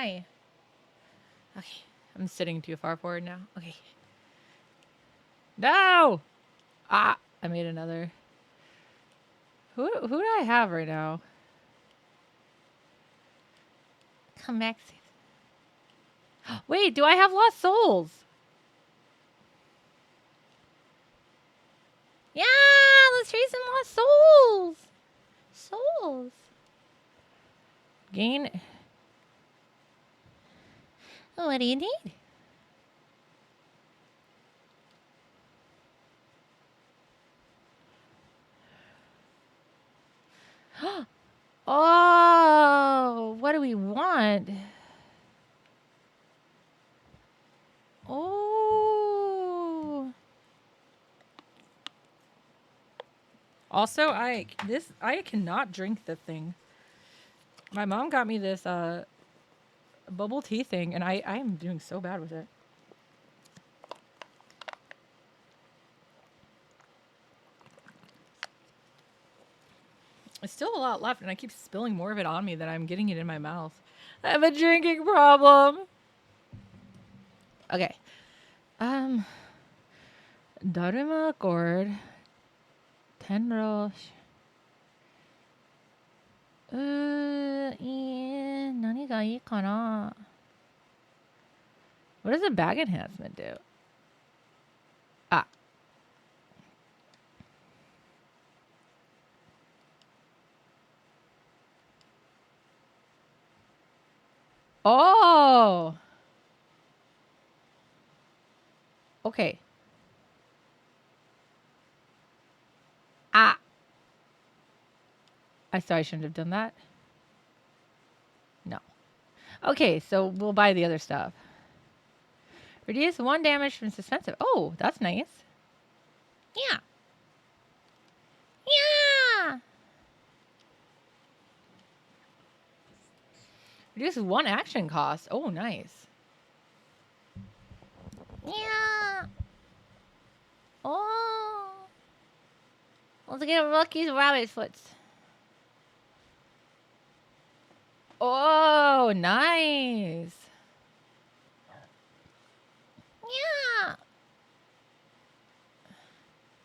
Why? Okay. I'm sitting too far forward now. Okay. No! Ah! I made another. Who do I have right now? Come back. Wait, do I have lost souls? Yeah! Let's trade some lost souls! Souls. Gain. What do you need? Oh, what do we want? Oh. Also, I cannot drink the thing. My mom got me this bubble tea thing, and I am doing so bad with it. It's still a lot left, and I keep spilling more of it on me than I'm getting it in my mouth. I have a drinking problem. Okay. Dharma cord. 10 rolls. 何がいいかな? What does a bag enhancement do? Ah. Oh. Okay. Ah. I thought I shouldn't have done that. No. Okay, so we'll buy the other stuff. Reduce 1 damage from suspensive. Oh, that's nice. Yeah. Yeah. Reduce 1 action cost. Oh, nice. Yeah. Oh. Let's get Rocky's rabbit foots. Oh, nice. Yeah.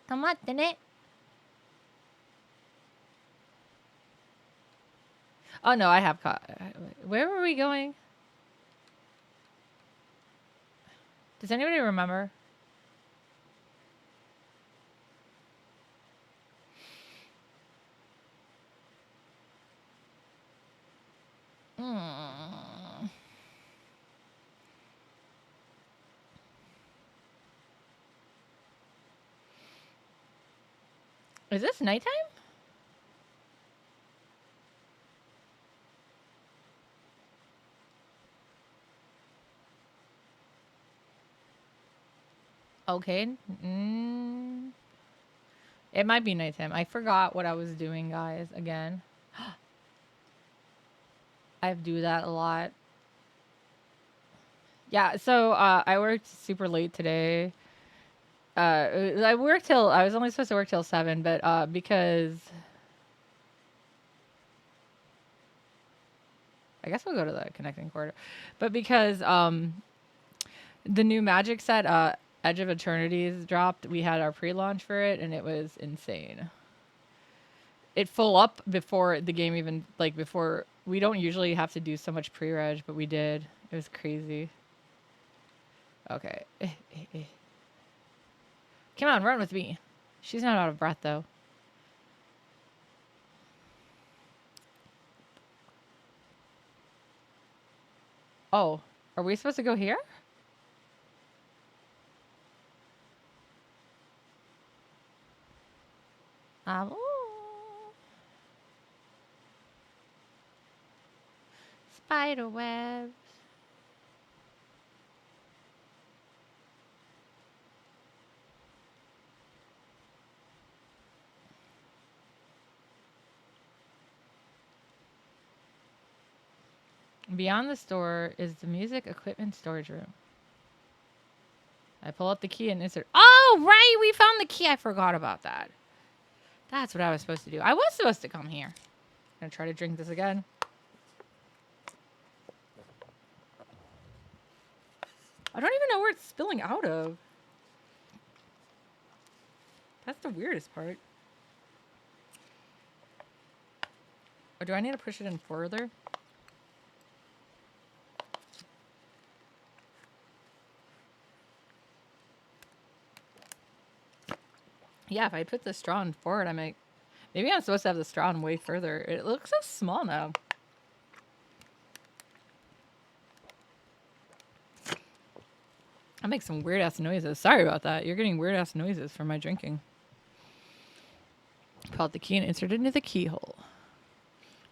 止まってね. Oh, no, I have where were we going? Does anybody remember? Is this nighttime? Okay. It might be nighttime. I forgot what I was doing, guys, again. I do that a lot. Yeah, so I worked super late today. I was only supposed to work till 7, but because I guess we'll go to the connecting corridor. But because the new Magic set, Edge of Eternities dropped, we had our pre-launch for it, and it was insane. It full up before the game even, before, we don't usually have to do so much pre-reg, but we did. It was crazy. Okay. Come on, run with me. She's not out of breath, though. Oh, are we supposed to go here? Spider webs. Beyond the store is the music equipment storage room. I pull out the key and insert. Oh, right! We found the key. I forgot about that. That's what I was supposed to do. I was supposed to come here. I'm going to try to drink this again. I don't even know where it's spilling out of. That's the weirdest part. Or do I need to push it in further? Yeah, if I put the straw in forward, I might... Maybe I'm supposed to have the straw in way further. It looks so small now. I make some weird-ass noises. Sorry about that. You're getting weird-ass noises from my drinking. Pull out the key and insert it into the keyhole.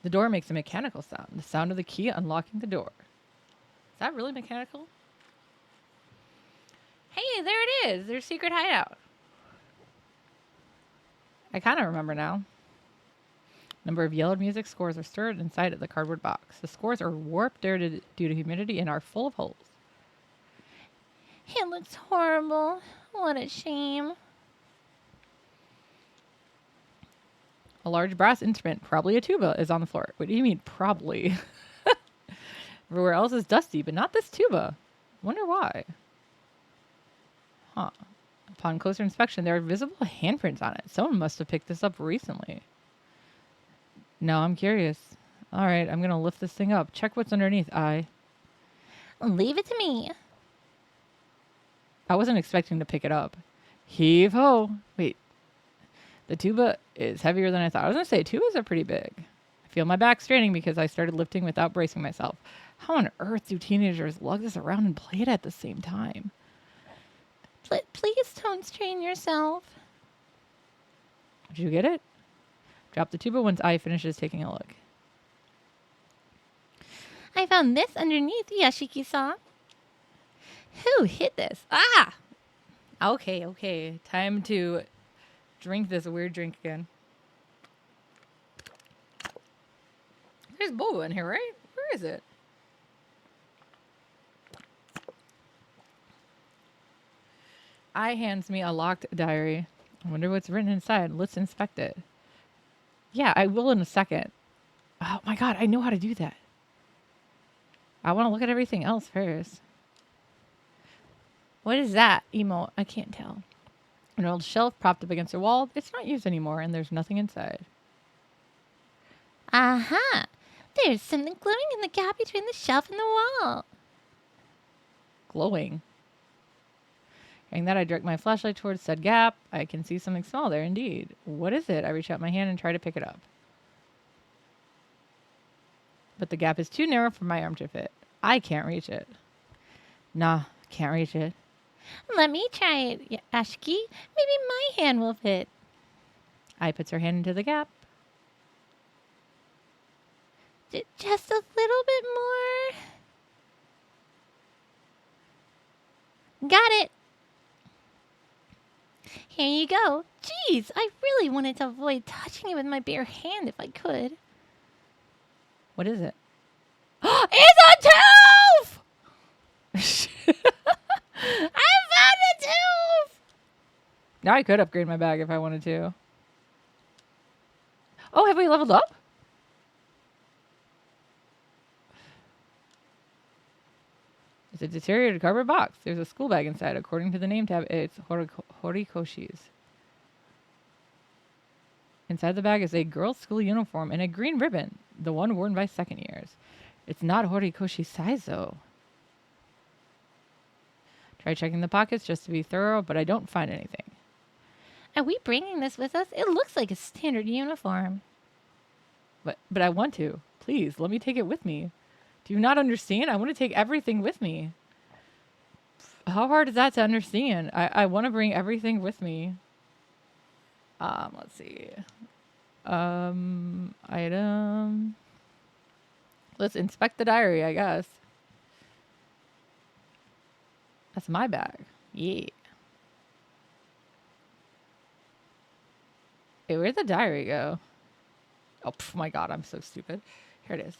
The door makes a mechanical sound. The sound of the key unlocking the door. Is that really mechanical? Hey, there it is. Their secret hideout. I kind of remember now. Number of yellowed music scores are stored inside of the cardboard box. The scores are warped due to humidity and are full of holes. It looks horrible. What a shame. A large brass instrument, probably a tuba, is on the floor. What do you mean, probably? Everywhere else is dusty, but not this tuba. Wonder why. Huh. Upon closer inspection, there are visible handprints on it. Someone must have picked this up recently. No, I'm curious. All right, I'm going to lift this thing up. Check what's underneath. Leave it to me. I wasn't expecting to pick it up. Heave ho. Wait. The tuba is heavier than I thought. I was going to say, tubas are pretty big. I feel my back straining because I started lifting without bracing myself. How on earth do teenagers lug this around and play it at the same time? Please don't strain yourself. Did you get it? Drop the tuba once Ai finishes taking a look. I found this underneath, Yashiki-san. Who hid this? Ah! Okay. Time to drink this weird drink again. There's boba in here, right? Where is it? Ai hands me a locked diary. I wonder what's written inside. Let's inspect it. Yeah, I will in a second. Oh my god, I know how to do that. I want to look at everything else first. What is that? Emo, I can't tell. An old shelf propped up against a wall. It's not used anymore, and there's nothing inside. Aha! There's something glowing in the gap between the shelf and the wall. Glowing? Hearing that, I direct my flashlight towards said gap. I can see something small there, indeed. What is it? I reach out my hand and try to pick it up. But the gap is too narrow for my arm to fit. I can't reach it. Nah, can't reach it. Let me try it, Ashiki. Maybe my hand will fit. Ai puts her hand into the gap. Just a little bit more. Got it. Here you go. Jeez, I really wanted to avoid touching it with my bare hand if I could. What is it? It's a tooth! I found a tooth! Now I could upgrade my bag if I wanted to. Oh, have we leveled up? It's a deteriorated cardboard box. There's a school bag inside. According to the name tab, it's Horikoshi's. Inside the bag is a girl's school uniform and a green ribbon, the one worn by second years. It's not Horikoshi's size, though. Try checking the pockets just to be thorough, but I don't find anything. Are we bringing this with us? It looks like a standard uniform. But I want to. Please, let me take it with me. Do you not understand? I want to take everything with me. How hard is that to understand? I want to bring everything with me. Let's see. Item. Let's inspect the diary, I guess. That's my bag. Yeah. Hey, where'd the diary go? Oh, my God, I'm so stupid. Here it is.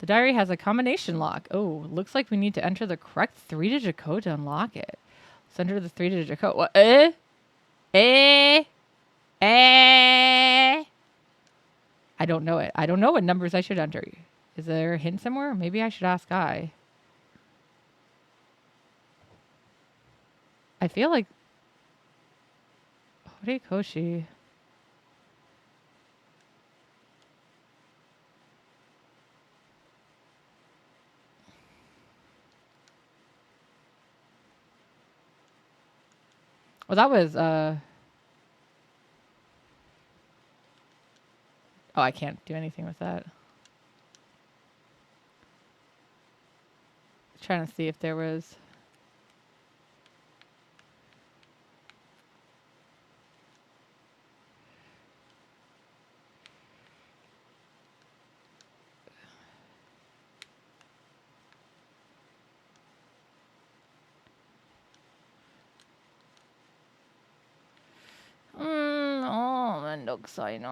The diary has a combination lock. Oh, looks like we need to enter the correct 3-digit code to unlock it. Let's enter the 3-digit code. What? I don't know it. I don't know what numbers I should enter. Is there a hint somewhere? Maybe I should ask Ai. I feel like Horikoshi. Well, that was oh, I can't do anything with that. Trying to see if there was. Oh, めんどくさいな。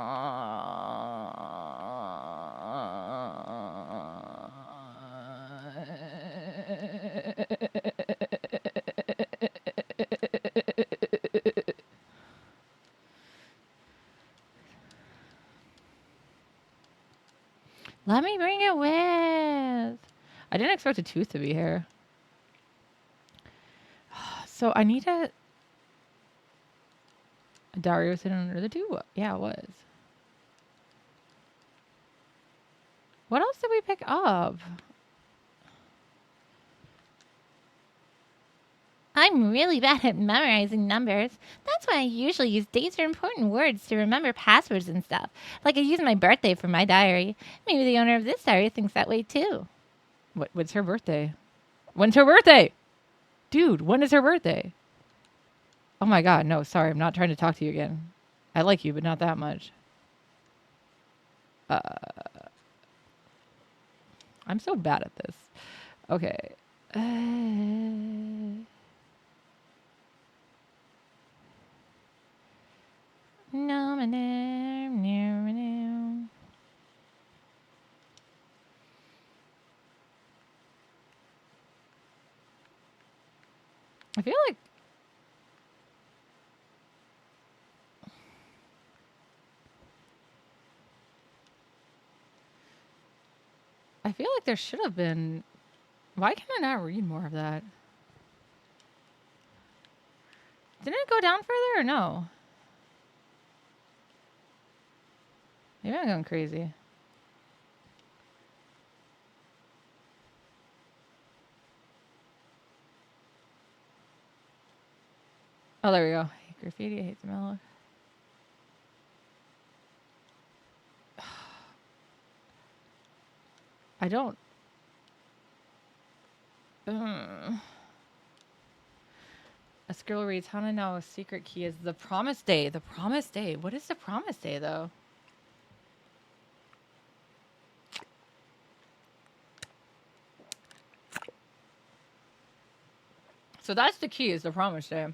Let me bring it with. I didn't expect a tooth to be here. So I need a Dario was hidden under the tube. Yeah, it was. What else did we pick up? I'm really bad at memorizing numbers. That's why I usually use dates or important words to remember passwords and stuff. Like I use my birthday for my diary. Maybe the owner of this diary thinks that way too. What's her birthday? When's her birthday? Dude, when is her birthday? Oh my god, no, sorry, I'm not trying to talk to you again. I like you, but not that much. I'm so bad at this. Okay. No, I feel like there should have been. Why can I not read more of that? Didn't it go down further or no? Maybe I'm going crazy. Oh, there we go. I hate graffiti. I hate the mellow. I don't. A scroll reads, how to know a secret key is the promise day. The promise day. What is the promise day, though? So that's the key, is the promise day.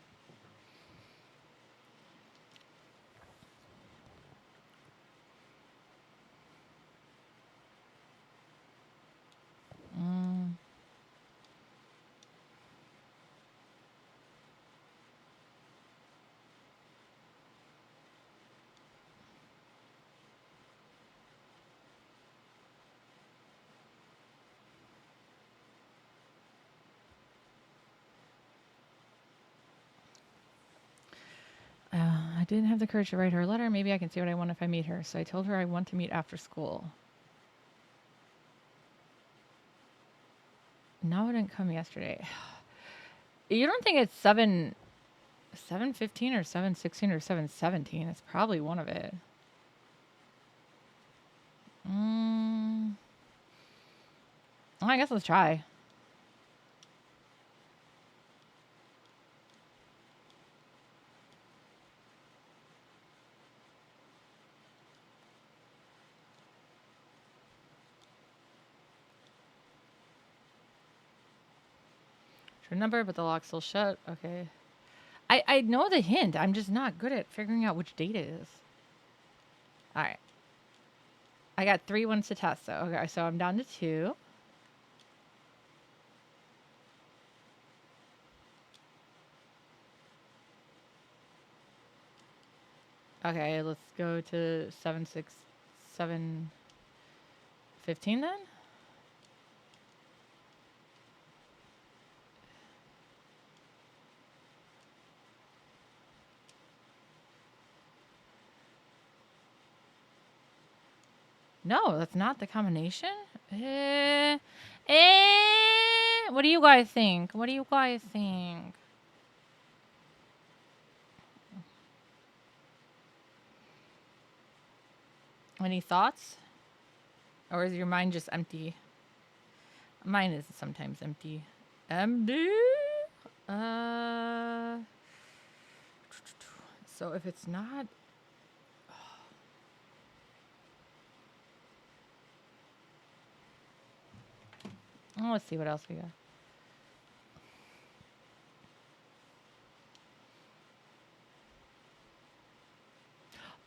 I didn't have the courage to write her a letter. Maybe I can see what I want if I meet her. So I told her I want to meet after school. No, it didn't come yesterday. You don't think it's 7:15 or 7:16 or 7:17? It's probably one of it. Well, I guess let's try. True number, but the lock's still shut. Okay. I know the hint. I'm just not good at figuring out which date it is. All right. I got 3 ones to test, though. Okay, so I'm down to 2. Okay, let's go to 7:15 then. No, that's not the combination. What do you guys think? What do you guys think? Any thoughts? Or is your mind just empty? Mine is sometimes empty. Empty? Uh. So if it's not. Oh, let's see what else we got.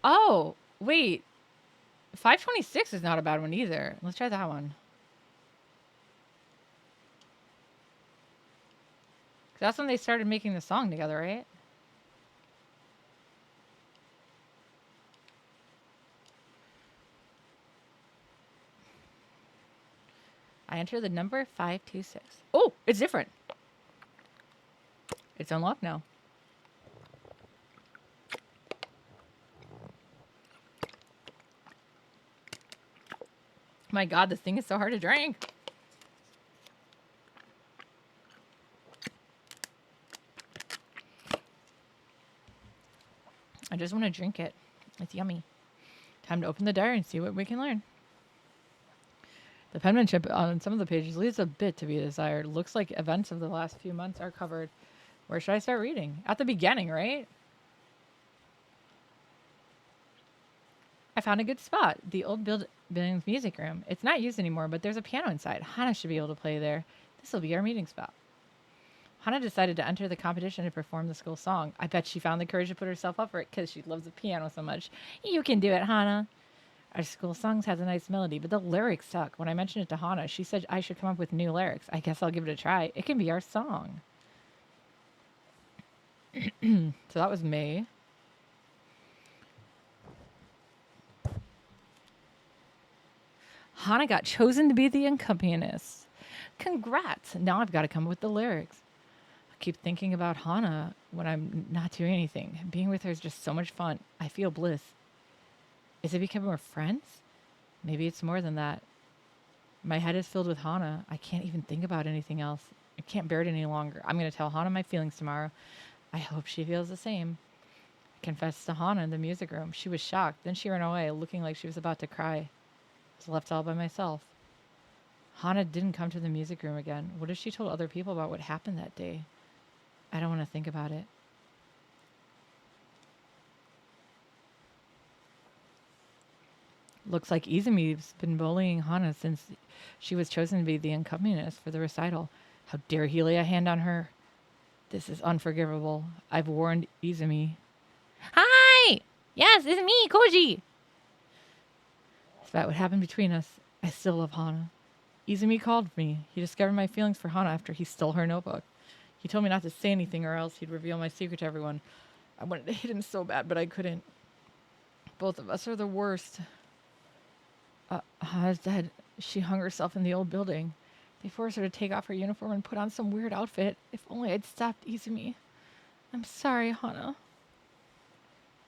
Oh, wait. 526 is not a bad one either. Let's try that one. That's when they started making the song together, right? I enter the number 526. Oh, it's different. It's unlocked now. My God, this thing is so hard to drink. I just want to drink it. It's yummy. Time to open the diary and see what we can learn. The penmanship on some of the pages leaves a bit to be desired. Looks like events of the last few months are covered. Where should I start reading? At the beginning, right? I found a good spot. The old building's music room. It's not used anymore, but there's a piano inside. Hana should be able to play there. This will be our meeting spot. Hana decided to enter the competition to perform the school song. I bet she found the courage to put herself up for it because she loves the piano so much. You can do it, Hana. Our school songs has a nice melody, but the lyrics suck. When I mentioned it to Hana, she said I should come up with new lyrics. I guess I'll give it a try. It can be our song. So that was May. Hana got chosen to be the accompanist. Congrats! Now I've got to come up with the lyrics. I keep thinking about Hana when I'm not doing anything. Being with her is just so much fun. I feel bliss. Is it becoming more friends? Maybe it's more than that. My head is filled with Hana. I can't even think about anything else. I can't bear it any longer. I'm going to tell Hana my feelings tomorrow. I hope she feels the same. I confessed to Hana in the music room. She was shocked. Then she ran away, looking like she was about to cry. I was left all by myself. Hana didn't come to the music room again. What if she told other people about what happened that day? I don't want to think about it. Looks like Izumi's been bullying Hana since she was chosen to be the accompanist for the recital. How dare he lay a hand on her? This is unforgivable. I've warned Izumi. Hi! Yes, it's me, Koji! Despite what happened between us, I still love Hana. Izumi called me. He discovered my feelings for Hana after he stole her notebook. He told me not to say anything or else he'd reveal my secret to everyone. I wanted to hit him so bad, but I couldn't. Both of us are the worst. Hana's dead. She hung herself in the old building. They forced her to take off her uniform and put on some weird outfit. If only I'd stopped Izumi. I'm sorry, Hana.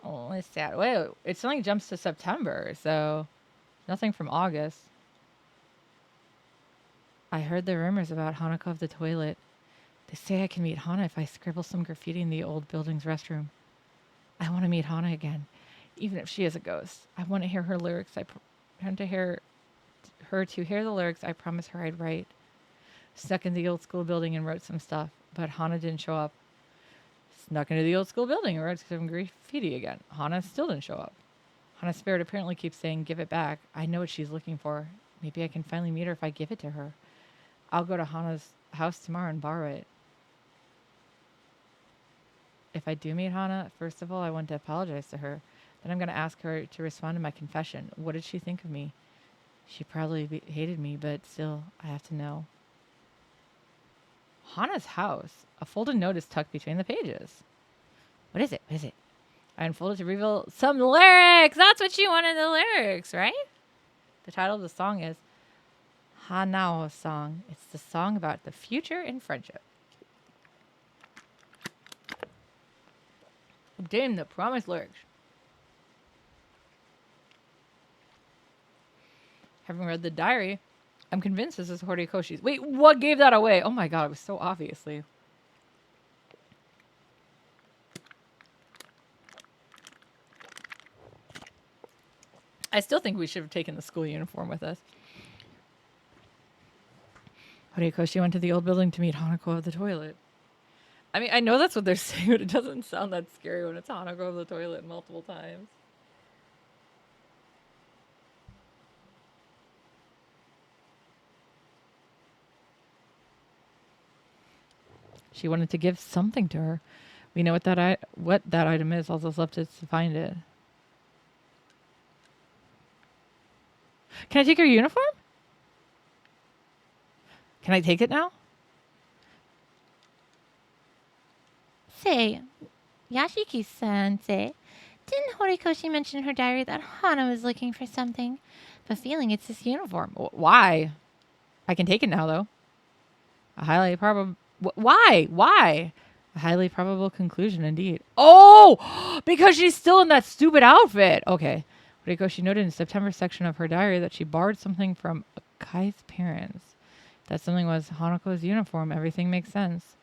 Oh, it's sad. Wait, it only jumps to September, so nothing from August. I heard the rumors about Hanako of the toilet. They say I can meet Hana if I scribble some graffiti in the old building's restroom. I want to meet Hana again, even if she is a ghost. I want to hear her lyrics. I want to hear the lyrics I promised her I'd write. Snuck into the old school building and wrote some stuff, but Hana didn't show up. Snuck into the old school building and wrote some graffiti again. Hana still didn't show up. Hana's spirit apparently keeps saying, give it back. I know what she's looking for. Maybe I can finally meet her if I give it to her. I'll go to Hana's house tomorrow and borrow it. If I do meet Hana, first of all, I want to apologize to her. Then I'm going to ask her to respond to my confession. What did she think of me? She probably hated me, but still, I have to know. Hana's house. A folded note is tucked between the pages. What is it? What is it? I unfolded to reveal some lyrics. That's what she wanted, the lyrics, right? The title of the song is Hanao Song. It's the song about the future and friendship. The promised lyrics. Having read the diary, I'm convinced this is Horikoshi's. Wait, what gave that away? Oh my god, it was so obviously. I still think we should have taken the school uniform with us. Horikoshi went to the old building to meet Hanako of the toilet. I mean, I know that's what they're saying, but it doesn't sound that scary when it's Hanako of the toilet multiple times. She wanted to give something to her. We know what that item is. All that's left is to find it. Can I take her uniform? Can I take it now? Say, Yashiki-sensei, didn't Horikoshi mention in her diary that Hana was looking for something? But feeling it's this uniform. Why? I can take it now, though. A highly probable... Why? Why? A highly probable conclusion, indeed. Oh! Because she's still in that stupid outfit! Okay. Horikoshi noted in the September section of her diary that she borrowed something from Kai's parents. That something was Hanako's uniform. Everything makes sense.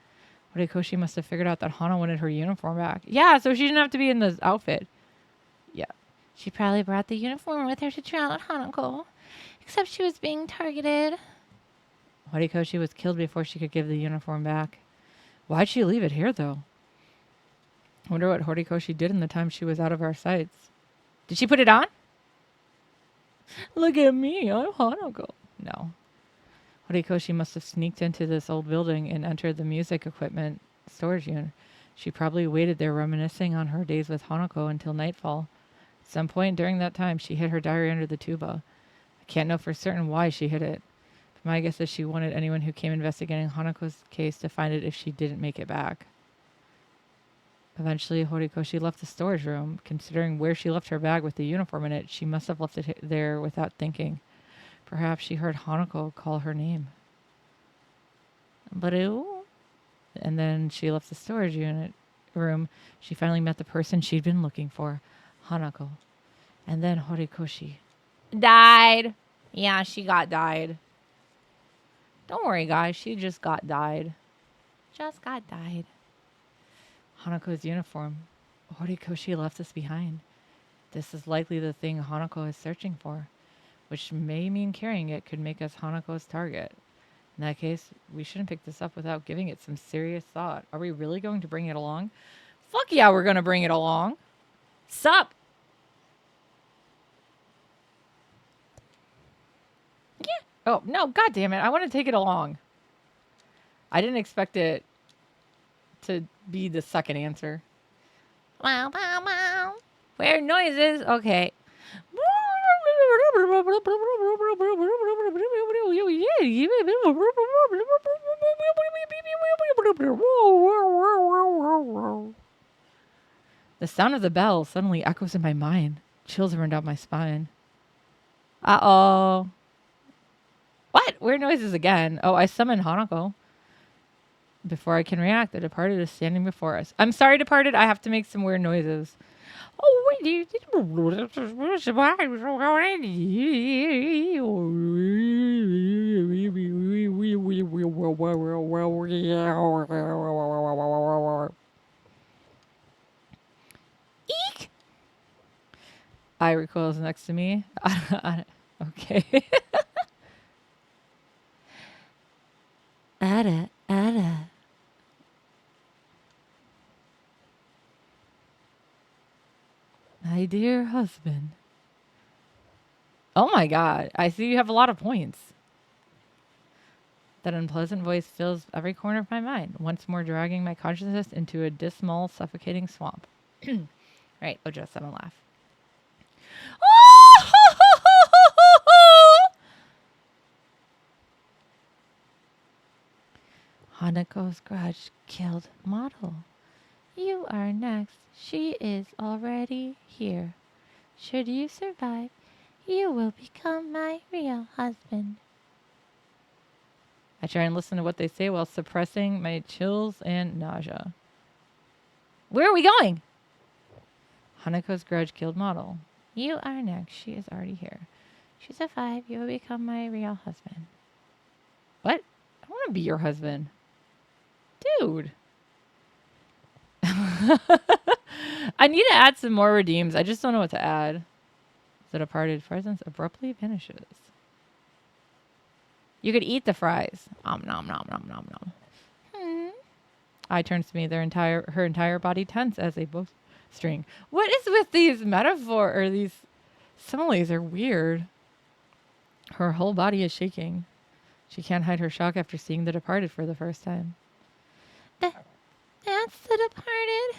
Horikoshi must have figured out that Hana wanted her uniform back. Yeah, so she didn't have to be in this outfit. Yeah. She probably brought the uniform with her to drown out Hanako. Except she was being targeted. Horikoshi was killed before she could give the uniform back. Why'd she leave it here, though? I wonder what Horikoshi did in the time she was out of our sights. Did she put it on? Look at me, I'm Hanako. No. Horikoshi must have sneaked into this old building and entered the music equipment storage unit. She probably waited there reminiscing on her days with Hanako until nightfall. At some point during that time, she hid her diary under the tuba. I can't know for certain why she hid it. But my guess is she wanted anyone who came investigating Hanako's case to find it if she didn't make it back. Eventually, Horikoshi left the storage room. Considering where she left her bag with the uniform in it, she must have left it there without thinking. Perhaps she heard Hanako call her name. Baru? And then she left the storage unit room. She finally met the person she'd been looking for, Hanako. And then Horikoshi died. Yeah, she got died. Don't worry, guys. She just got died. Just got died. Hanako's uniform. Horikoshi left us behind. This is likely the thing Hanako is searching for, which may mean carrying it could make us Hanako's target. In that case, we shouldn't pick this up without giving it some serious thought. Are we really going to bring it along? Fuck yeah, we're going to bring it along. Sup? Yeah. Oh, no, god damn it. I want to take it along. I didn't expect it to be the second answer. Wow, wow, wow. Weird noises. Okay. The sound of the bell suddenly echoes in my mind. Chills run down my spine. Uh-oh. What? Weird noises again. Oh, I summon Hanako. Before I can react, the departed is standing before us. I'm sorry, departed. I have to make some weird noises. Oh, wait. Eek! I recoils next to me. Okay. Ada. My dear husband. Oh my god. I see you have a lot of points. That unpleasant voice fills every corner of my mind, once more dragging my consciousness into a dismal, suffocating swamp. Right, Ojo, someone laugh. Hanako's grudge killed model. You are next. She is already here. Should you survive, you will become my real husband. I try and listen to what they say while suppressing my chills and nausea. Where are we going? Hanako's grudge killed model. You are next. She is already here. If you survive, you will become my real husband. What? I want to be your husband. Dude. I need to add some more redeems. I just don't know what to add. The departed presence abruptly vanishes. You could eat the fries. Nom nom nom nom nom nom. Hmm. Eye turns to me. Her entire body tense as a bowstring. What is with these metaphor or these similes are weird. Her whole body is shaking. She can't hide her shock after seeing the departed for the first time. That's the departed.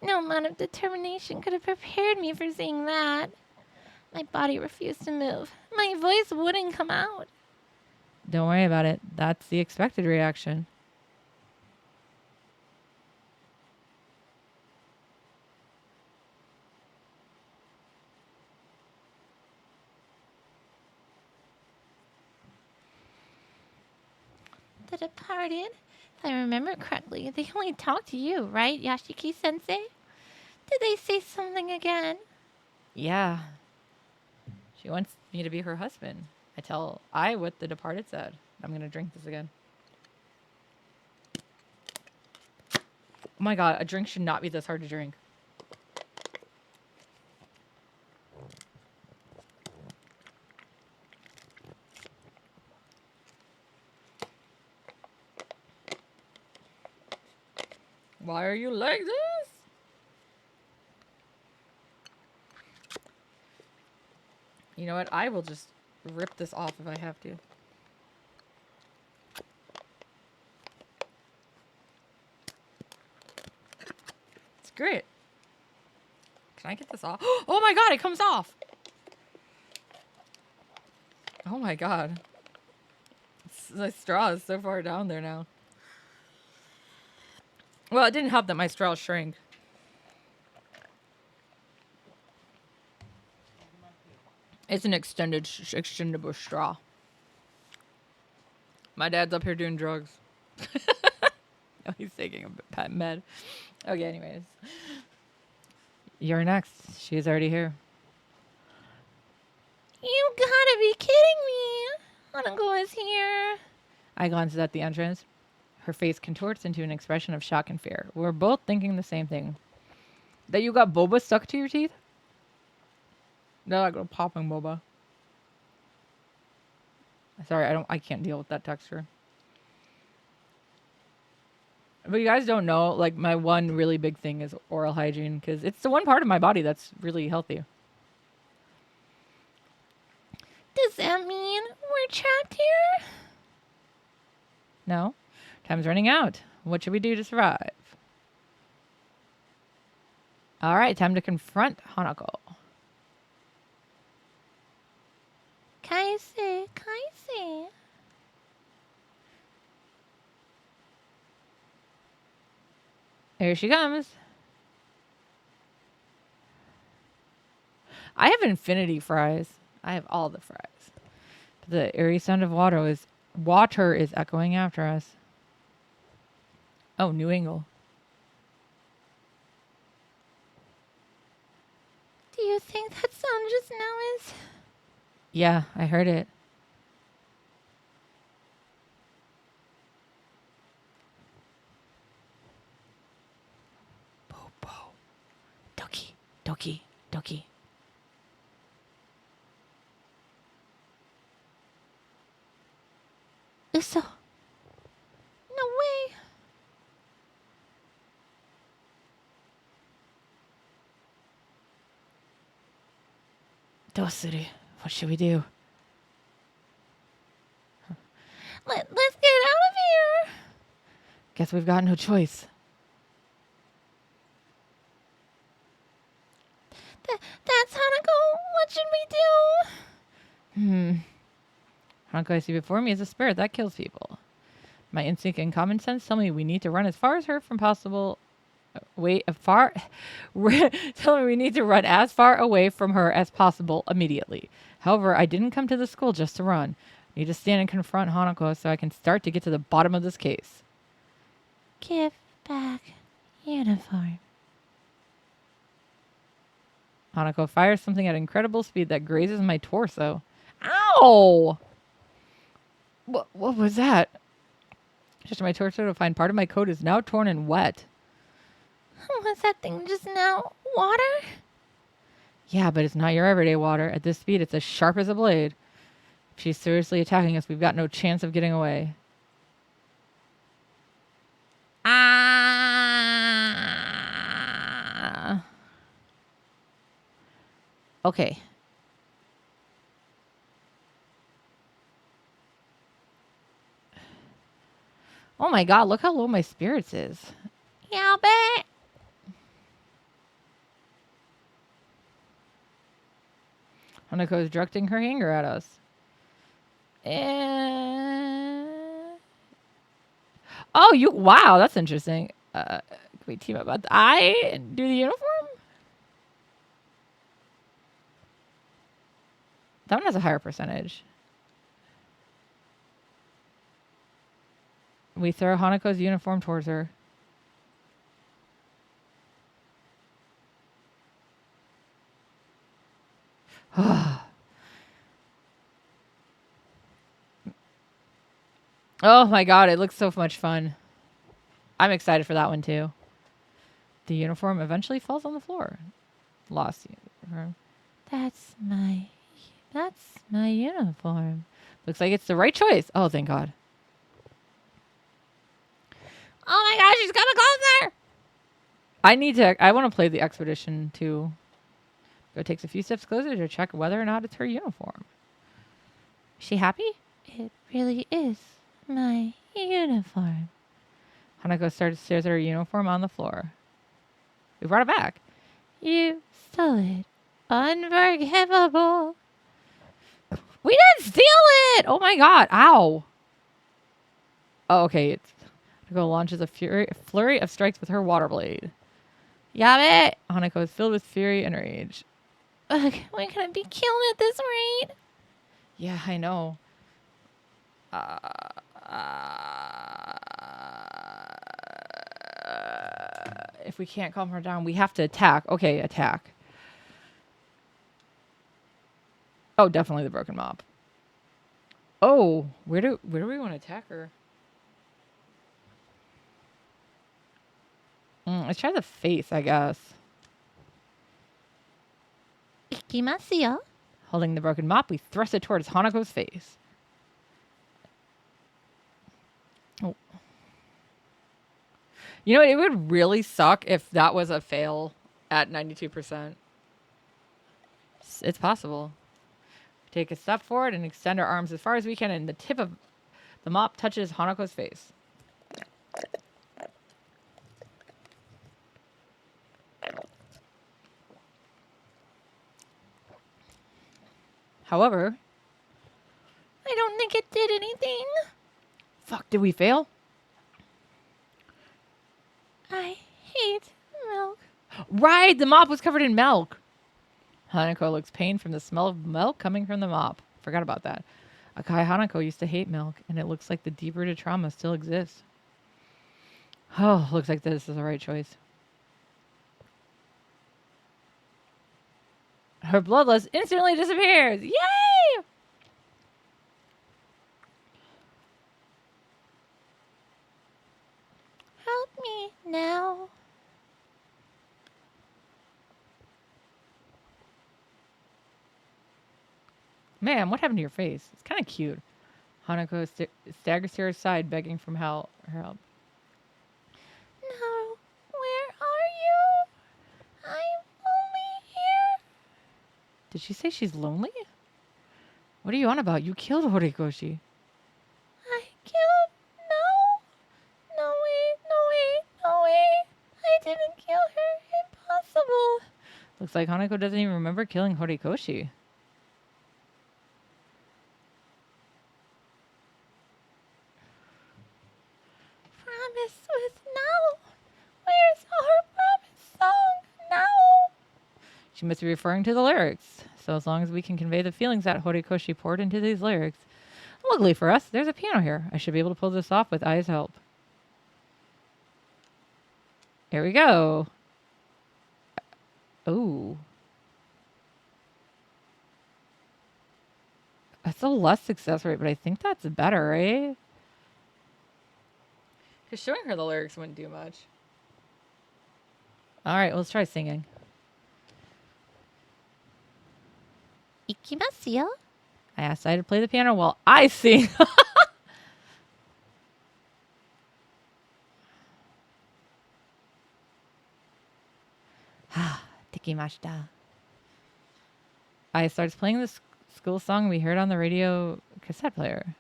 No amount of determination could have prepared me for seeing that. My body refused to move. My voice wouldn't come out. Don't worry about it. That's the expected reaction. The departed? If I remember correctly, they only talked to you, right, Yashiki-sensei? Did they say something again? Yeah. She wants me to be her husband. I tell what the departed said. I'm going to drink this again. Oh my god, a drink should not be this hard to drink. Why are you like this? You know what? I will just rip this off if I have to. It's great. Can I get this off? Oh my god, it comes off! Oh my god. The straw is so far down there now. Well, it didn't help that my straw shrank. It's an extendable straw. My dad's up here doing drugs. No, he's taking a med. Okay, anyways. You're next. She's already here. You gotta be kidding me! Hanako is here. I glances at the entrance. Her face contorts into an expression of shock and fear. We're both thinking the same thing. That you got boba stuck to your teeth? They're like a popping boba. Sorry, I can't deal with that texture. But you guys don't know, like, my one really big thing is oral hygiene, because it's the one part of my body that's really healthy. Does that mean we're trapped here? No? Time's running out. What should we do to survive? Alright, time to confront Hanako. Kaise. Here she comes. I have infinity fries. I have all the fries. But the eerie sound of water is echoing after us. Oh, new angle. Do you think that sound just now is? Yeah, I heard it. Bo. Doki. Uso. No way. Dosuri, what should we do? Let's get out of here. Guess we've got no choice. That's Hanako. What should we do? Hanako I see before me is a spirit that kills people. My instinct and common sense tell me we need to run as far as her from possible. Tell me we need to run as far away from her as possible immediately. However, I didn't come to the school just to run. I need to stand and confront Hanako so I can start to get to the bottom of this case. Give back uniform. Hanako fires something at incredible speed that grazes my torso. Ow! What was that? Just my torso to find part of my coat is now torn and wet. What's that thing just now? Water? Yeah, but it's not your everyday water. At this speed, it's as sharp as a blade. If she's seriously attacking us, we've got no chance of getting away. Ah. Okay. Oh my god, look how low my spirits is. Yeah, bet. Hanako is directing her anger at us. And... Oh, wow, that's interesting. Can we team up about I do the uniform? That one has a higher percentage. We throw Hanako's uniform towards her. Oh my god, it looks so much fun. I'm excited for that one too. The uniform eventually falls on the floor. Lost uniform. That's my uniform. Looks like it's the right choice. Oh, thank God. Oh my gosh, she's coming closer! I want to play the expedition too. Go takes a few steps closer to check whether or not it's her uniform. Is she happy? It really is my uniform. Hanako stares at her uniform on the floor. We brought it back. You stole it. Unforgivable. We didn't steal it! Oh my god. Ow. Oh, okay. Hanako launches a flurry of strikes with her water blade. Yabe! Hanako is filled with fury and rage. Ugh, we're gonna be killed at this rate. Yeah, I know. If we can't calm her down, we have to attack. Okay, attack. Oh, definitely the broken mop. Oh, where do we want to attack her? Let's try the face, I guess. Ikimasu yo. Holding the broken mop, we thrust it towards Hanako's face. Oh. You know, it would really suck if that was a fail at 92%. It's possible. Take a step forward and extend our arms as far as we can, and the tip of the mop touches Hanako's face. However, I don't think it did anything. fuck, did we fail? I hate milk. Right, the mop was covered in milk. Hanako looks pained from the smell of milk coming from the mop. Forgot about that. Akai Hanako used to hate milk, and it looks like the deep-rooted trauma still exists. Oh, looks like this is the right choice. Her bloodlust instantly disappears. Yay! Help me now. Man, what happened to your face? It's kind of cute. Hanako staggers to her side, begging for help. No, where are you? I'm only here. Did she say she's lonely? What are you on about? You killed Horikoshi. I killed. No. No way. No way. No way. I didn't kill her. Impossible. Looks like Hanako doesn't even remember killing Horikoshi. Promise with now. Where's our promise song now? She must be referring to the lyrics. So as long as we can convey the feelings that Horikoshi poured into these lyrics. Luckily for us, there's a piano here. I should be able to pull this off with Ai's help. Here we go. Oh. That's a less success rate, but I think that's better, right? Because showing her the lyrics wouldn't do much. All right, let's try singing. Ikimasu yo. I asked I to play the piano while I sing. Dekimashita. I starts playing this school song we heard on the radio cassette player.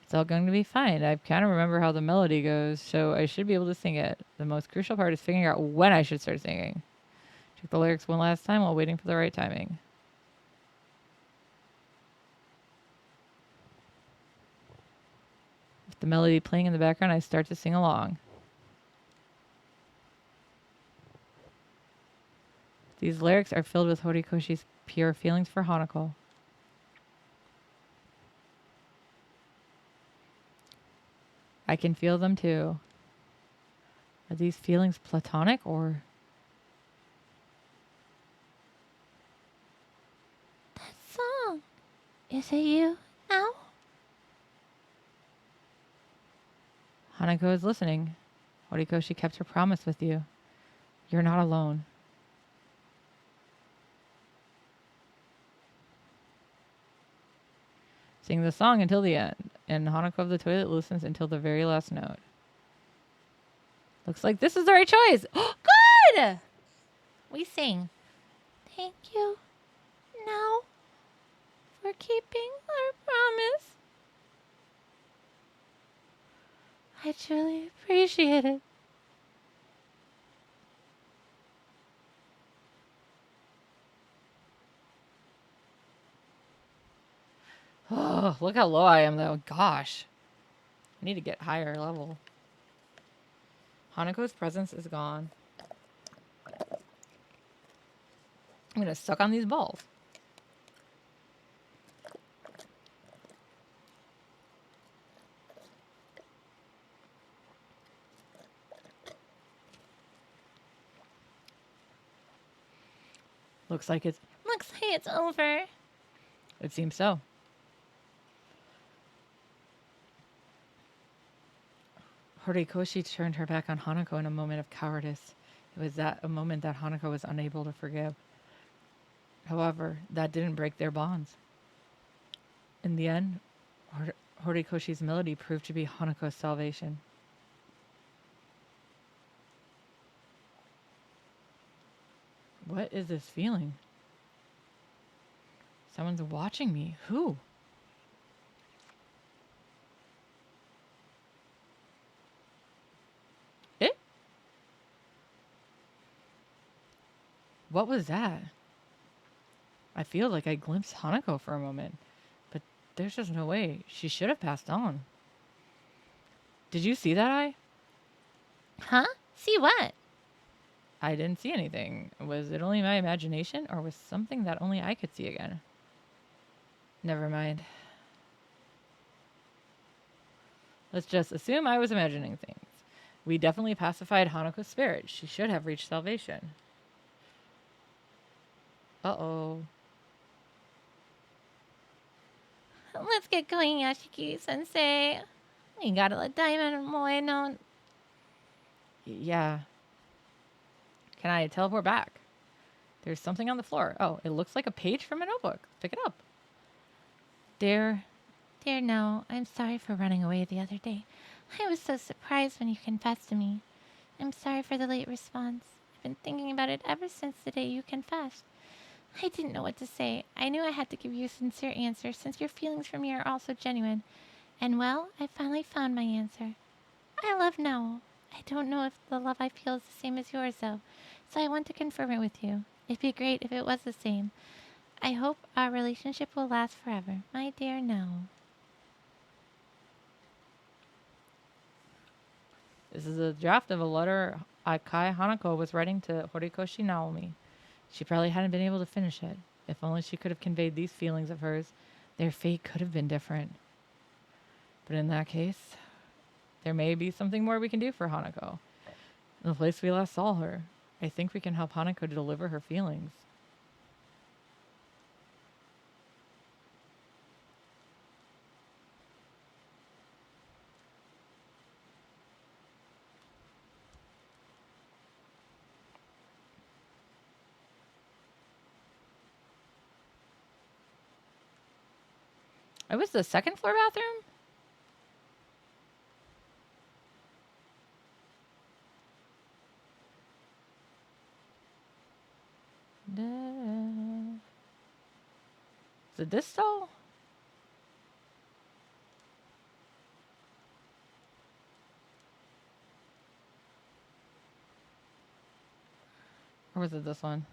It's all going to be fine. I kind of remember how the melody goes, so I should be able to sing it. The most crucial part is figuring out when I should start singing. Check the lyrics one last time while waiting for the right timing. With the melody playing in the background, I start to sing along. These lyrics are filled with Horikoshi's pure feelings for Hanako. I can feel them too. Are these feelings platonic or... That song. Is it you now? Hanako is listening. Horikoshi kept her promise with you. You're not alone. Sing the song until the end, and Hanako of the toilet listens until the very last note. Looks like this is the right choice. Good! We sing. Thank you now for keeping our promise. I truly appreciate it. Oh, look how low I am, though. Gosh. I need to get higher level. Hanako's presence is gone. I'm going to suck on these balls. Looks like it's over. It seems so. Horikoshi turned her back on Hanako in a moment of cowardice. It was a moment that Hanako was unable to forgive. However, that didn't break their bonds. In the end, Horikoshi's melody proved to be Hanako's salvation. What is this feeling? Someone's watching me. Who? It? What was that? I feel like I glimpsed Hanako for a moment, but there's just no way. She should have passed on. Did you see that eye? Huh? See what? I didn't see anything. Was it only my imagination, or was something that only I could see again? Never mind. Let's just assume I was imagining things. We definitely pacified Hanako's spirit. She should have reached salvation. Uh-oh. Let's get going, Yashiki-sensei. We gotta let Diamond Moe know. Yeah. Can I teleport back? There's something on the floor. Oh, it looks like a page from a notebook. Pick it up. Dear no, I'm sorry for running away the other day. I was so surprised when you confessed to me. I'm sorry for the late response. I've been thinking about it ever since the day you confessed. I didn't know what to say. I knew I had to give you a sincere answer since your feelings for me are also genuine. And well, I finally found my answer. I love Nao. I don't know if the love I feel is the same as yours, though, so I want to confirm it with you. It'd be great if it was the same. I hope our relationship will last forever, my dear Nao. This is a draft of a letter Akai Hanako was writing to Horikoshi Naomi. She probably hadn't been able to finish it. If only she could have conveyed these feelings of hers, their fate could have been different. But in that case, there may be something more we can do for Hanako. In the place we last saw her, I think we can help Hanako deliver her feelings. It was the second floor bathroom? Is it this stall? Or was it this one?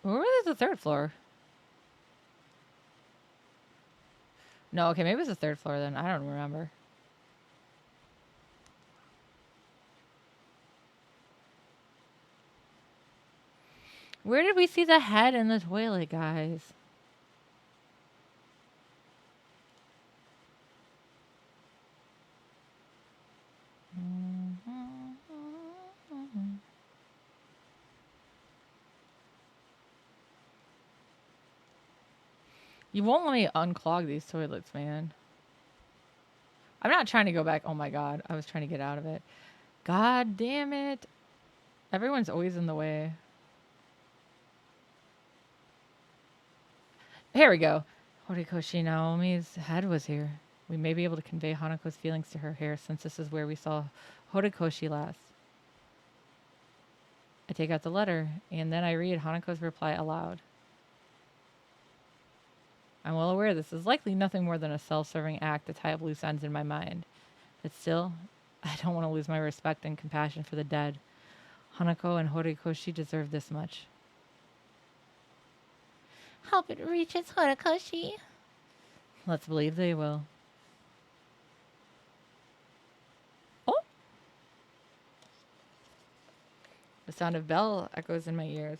Or was it the third floor? No, okay, maybe it was the third floor then. I don't remember. Where did we see the head in the toilet, guys? You won't let me unclog these toilets, man. I'm not trying to go back. Oh my god, I was trying to get out of it. God damn it. Everyone's always in the way. Here we go. Horikoshi Naomi's head was here. We may be able to convey Hanako's feelings to her hair since this is where we saw Horikoshi last. I take out the letter, and then I read Hanako's reply aloud. I'm well aware this is likely nothing more than a self-serving act to tie up loose ends in my mind. But still, I don't want to lose my respect and compassion for the dead. Hanako and Horikoshi deserve this much. Hope it reaches Horikoshi. Let's believe they will. Oh! The sound of bell echoes in my ears.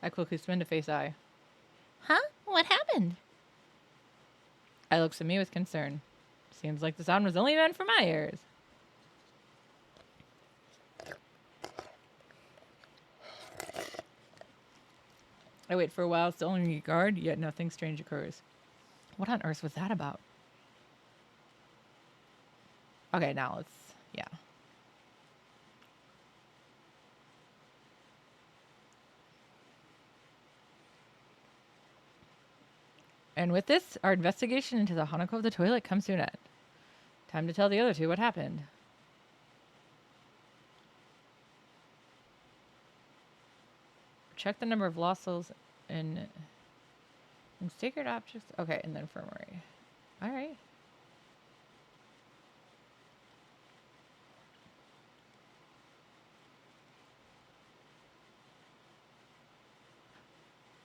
I quickly spin to face I. Huh? What happened? I looks at me with concern. Seems like the sound was only meant for my ears. I wait for a while, still on guard, yet nothing strange occurs. What on earth was that about? Okay, now let's... yeah. And with this, our investigation into the Hanako of the toilet comes to an end. Time to tell the other two what happened. Check the number of lost souls in sacred objects. Okay, in the infirmary. All right.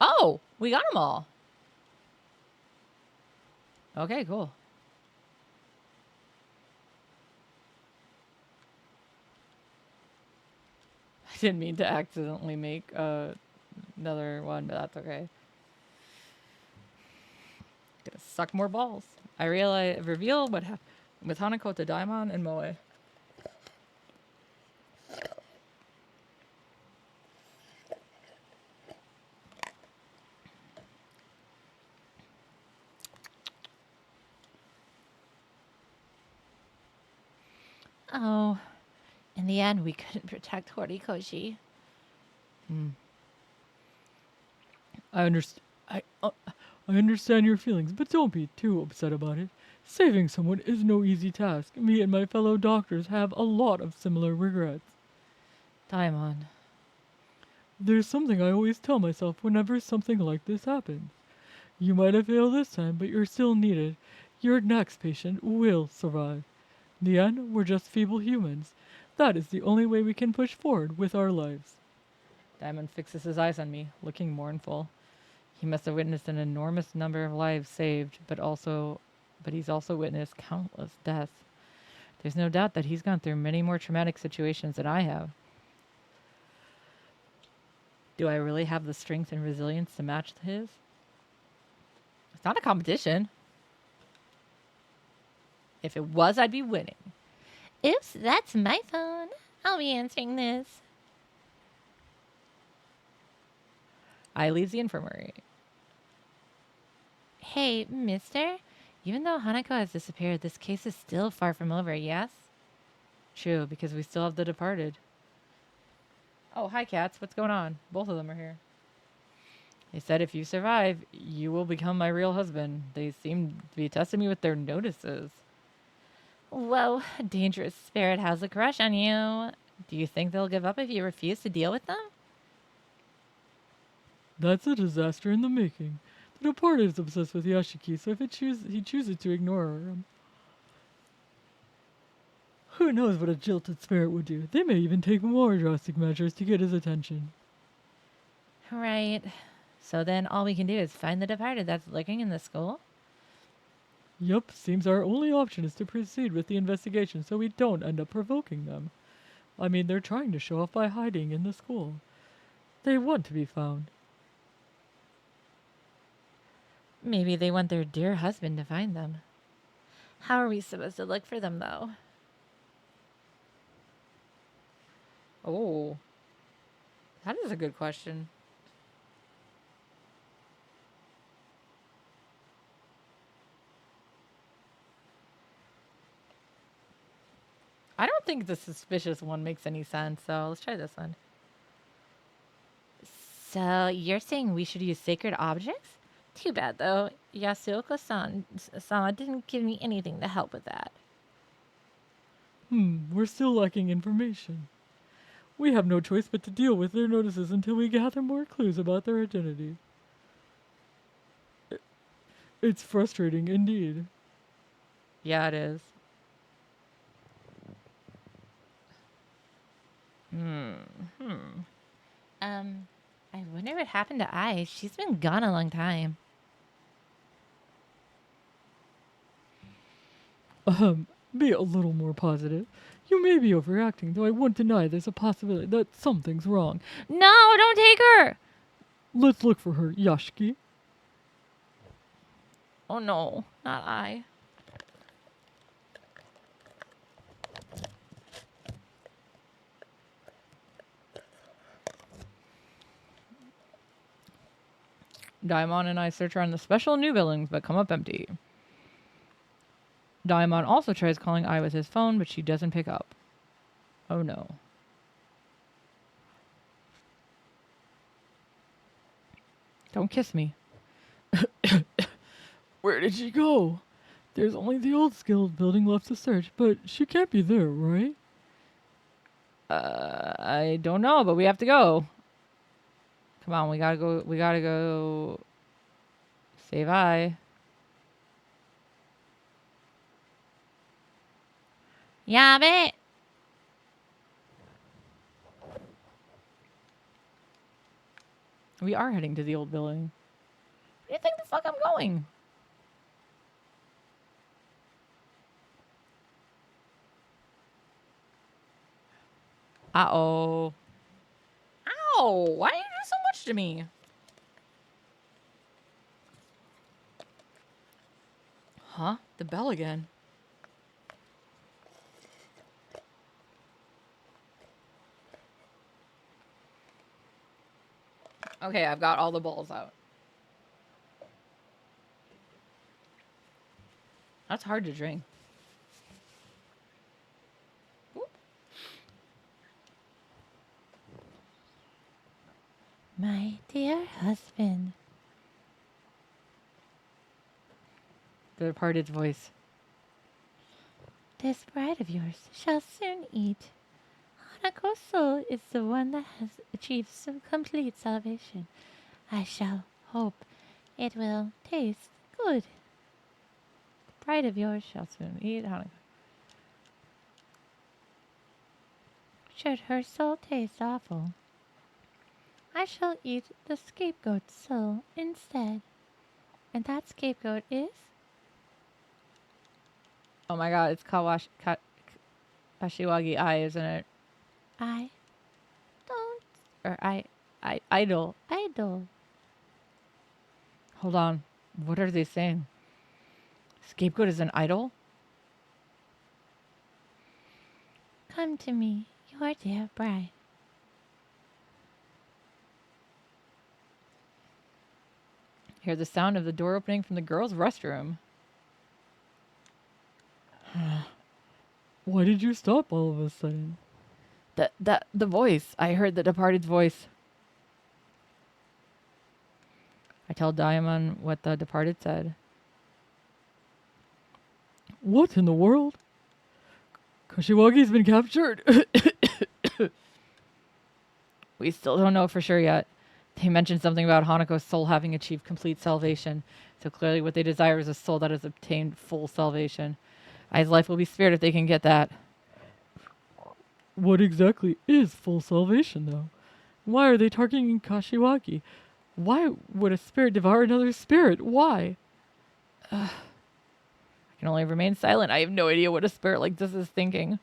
Oh, we got them all. Okay, cool. I didn't mean to accidentally make another one, but that's okay. Gonna suck more balls. I reveal what happened with Hanako to Daimon and Moe. Oh, in the end, we couldn't protect Horikoshi. I understand. I understand your feelings, but don't be too upset about it. Saving someone is no easy task. Me and my fellow doctors have a lot of similar regrets. Daimon. There's something I always tell myself whenever something like this happens. You might have failed this time, but you're still needed. Your next patient will survive. In the end, we're just feeble humans. That is the only way we can push forward with our lives. Daimon fixes his eyes on me, looking mournful. He must have witnessed an enormous number of lives saved, but he's also witnessed countless deaths. There's no doubt that he's gone through many more traumatic situations than I have. Do I really have the strength and resilience to match his? It's not a competition. If it was, I'd be winning. Oops, that's my phone. I'll be answering this. I leave the infirmary. Hey, mister. Even though Hanako has disappeared, this case is still far from over, yes? True, because we still have the departed. Oh, hi, cats. What's going on? Both of them are here. They said if you survive, you will become my real husband. They seem to be testing me with their notices. Whoa, dangerous spirit has a crush on you. Do you think they'll give up if you refuse to deal with them? That's a disaster in the making. The departed is obsessed with Yashiki, so if he chooses to ignore her, who knows what a jilted spirit would do? They may even take more drastic measures to get his attention. Right. So then all we can do is find the departed that's lurking in the school? Yup, seems our only option is to proceed with the investigation so we don't end up provoking them. I mean, they're trying to show off by hiding in the school. They want to be found. Maybe they want their dear husband to find them. How are we supposed to look for them, though? Oh, that is a good question. I don't think the suspicious one makes any sense, so let's try this one. So you're saying we should use sacred objects? Too bad, though. Yasuoko-sama didn't give me anything to help with that. We're still lacking information. We have no choice but to deal with their notices until we gather more clues about their identity. It's frustrating indeed. Yeah, it is. I wonder what happened to Ai. She's been gone a long time. Be a little more positive. You may be overreacting, though I won't deny there's a possibility that something's wrong. No, don't take her! Let's look for her, Yashiki. Oh no, not I. Daimon and I search around the special new buildings, but come up empty. Daimon also tries calling Ai with his phone, but she doesn't pick up. Oh no. Don't kiss me. Where did she go? There's only the old skilled building left to search, but she can't be there, right? I don't know, but we have to go. Come on, we gotta go. We gotta go. Save Ai. Yabe! We are heading to the old building. Where do you think the fuck I'm going? Uh-oh. Ow! Why do you do so much to me? Huh? The bell again. Okay, I've got all the balls out. That's hard to drink. Oop. My dear husband. The departed's voice. This bride of yours shall soon eat. Hanako's soul is the one that has achieved some complete salvation. I shall hope it will taste good. The bride of yours shall soon eat. Should her soul taste awful, I shall eat the scapegoat's soul instead. And that scapegoat is? Oh my god, it's Kashiwagi Ai, isn't it? I don't Or idol. idol. Hold on. What are they saying? Scapegoat is an idol? Come to me, your dear bride. Hear the sound of the door opening from the girls' restroom. Why did you stop all of a sudden? The voice. I heard the departed's voice. I tell Diamond what the departed said. What in the world? Kashiwagi's been captured. We still don't know for sure yet. They mentioned something about Hanako's soul having achieved complete salvation. So clearly what they desire is a soul that has obtained full salvation. Ai's life will be spared if they can get that. What exactly is full salvation, though? Why are they targeting Kashiwagi? Why would a spirit devour another spirit? Why? I can only remain silent. I have no idea what a spirit like this is thinking. I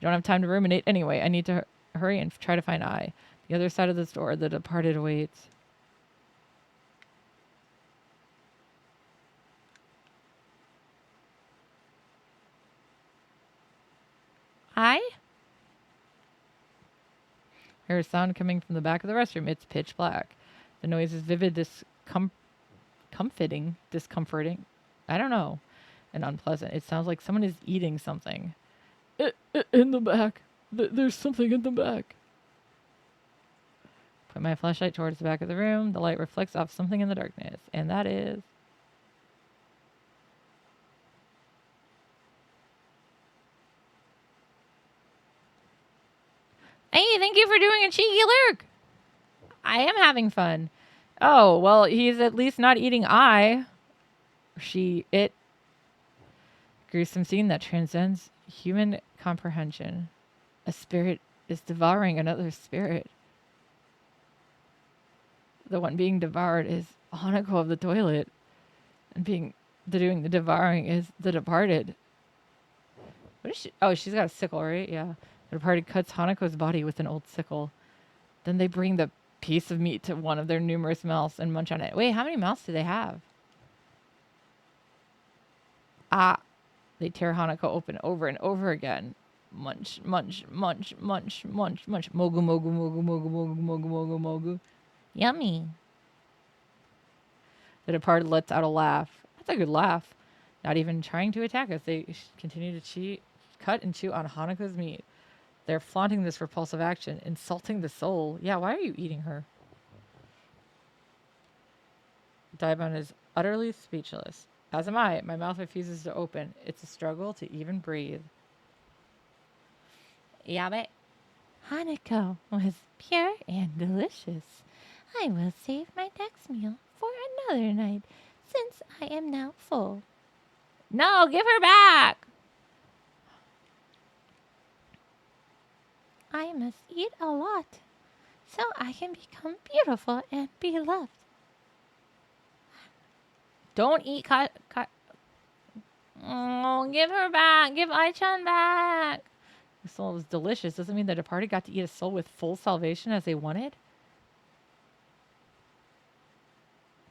don't have time to ruminate anyway. I need to hurry and try to find Ai. The other side of this door, the departed awaits. I? I hear a sound coming from the back of the restroom. It's pitch black. The noise is vivid, discomforting. I don't know. And unpleasant. It sounds like someone is eating something. In the back. There's something in the back. Put my flashlight towards the back of the room. The light reflects off something in the darkness. And that is... Hey, thank you for doing a cheeky lurk. I am having fun. Oh, well, he's at least not eating Ai. It. Gruesome scene that transcends human comprehension. A spirit is devouring another spirit. The one being devoured is Hanako of the toilet. And doing the devouring is the departed. What is she? Oh, she's got a sickle, right? Yeah. The departed cuts Hanako's body with an old sickle. Then they bring the piece of meat to one of their numerous mouths and munch on it. Wait, how many mouths do they have? They tear Hanako open over and over again. Munch, munch, munch, munch, munch, munch. Mogu, mogu, mogu, mogu, mogu, mogu, mogu, mogu. Yummy. The departed lets out a laugh. That's a good laugh. Not even trying to attack us. They continue to cut and chew on Hanako's meat. They're flaunting this repulsive action, insulting the soul. Yeah, why are you eating her? Daibon is utterly speechless. As am I. My mouth refuses to open. It's a struggle to even breathe. Yabe. Hanako was pure and delicious. I will save my next meal for another night, since I am now full. No, give her back! I must eat a lot, so I can become beautiful and beloved. Don't eat Oh, give her back. Give Ai-chan back. The soul was delicious. Doesn't mean the departed got to eat a soul with full salvation as they wanted.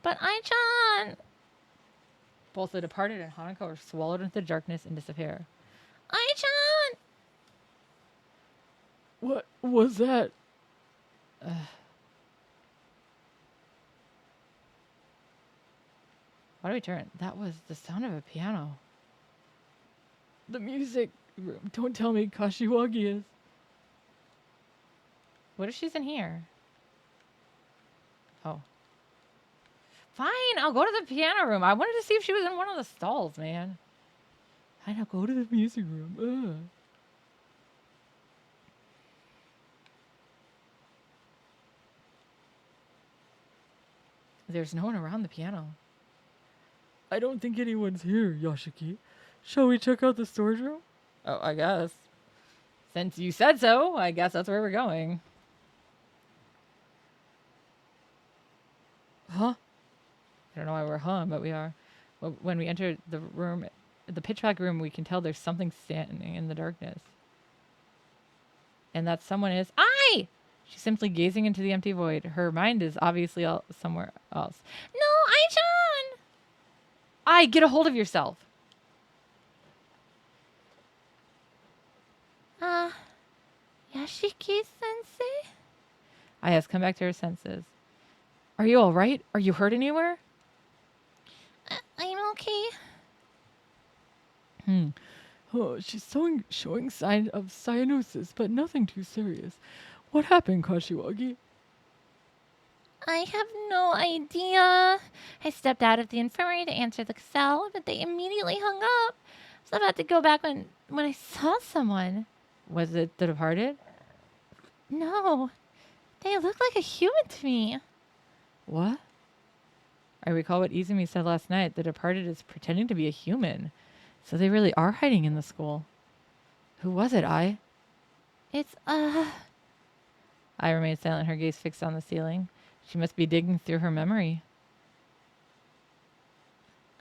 But Ai-chan! Both the departed and Hanako are swallowed into the darkness and disappear. Ai-chan! What was that? Why do we turn? That was the sound of a piano. The music room. Don't tell me Kashiwagi is. What if she's in here? Oh. Fine, I'll go to the piano room. I wanted to see if she was in one of the stalls, man. I know, go to the music room. Ugh. There's no one around the piano. I don't think anyone's here, Yoshiki. Shall we check out the storage room? Oh, I guess. Since you said so, I guess that's where we're going. Huh? I don't know why we're home, but we are. When we enter the room, the pitch black room, we can tell there's something standing in the darkness. And that someone is I! She's simply gazing into the empty void. Her mind is obviously somewhere else. No, Ai-chan! Ai, get a hold of yourself. I'm okay. Oh, she's showing signs of cyanosis, but nothing too serious. What happened, Kashiwagi? I have no idea. I stepped out of the infirmary to answer the cell, but they immediately hung up. So I had to go back when I saw someone. Was it the departed? No, they look like a human to me. What? I recall what Izumi said last night. The departed is pretending to be a human. So they really are hiding in the school. Who was it, I? It's, I remained silent, her gaze fixed on the ceiling. She must be digging through her memory.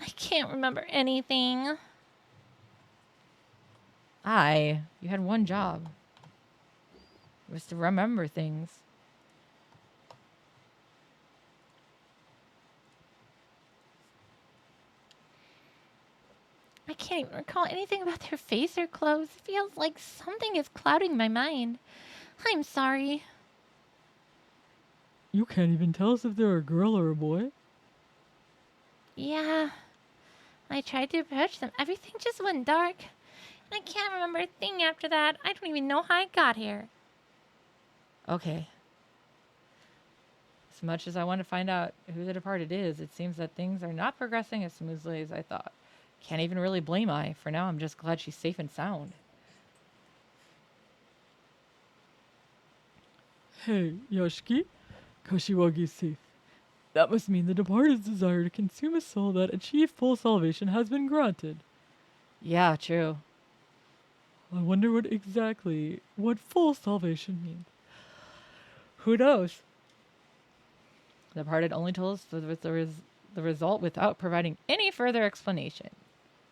I can't remember anything. You had one job. It was to remember things. I can't even recall anything about their face or clothes. It feels like something is clouding my mind. I'm sorry. You can't even tell us if they're a girl or a boy? Yeah. I tried to approach them. Everything just went dark. And I can't remember a thing after that. I don't even know how I got here. Okay. As much as I want to find out who the departed is, it seems that things are not progressing as smoothly as I thought. Can't even really blame I. For now, I'm just glad she's safe and sound. Hey, Yoshiki, Kashiwagi's safe. That must mean the departed's desire to consume a soul that achieved full salvation has been granted. Yeah, true. I wonder what full salvation means. Who knows? The departed only told us the result without providing any further explanation.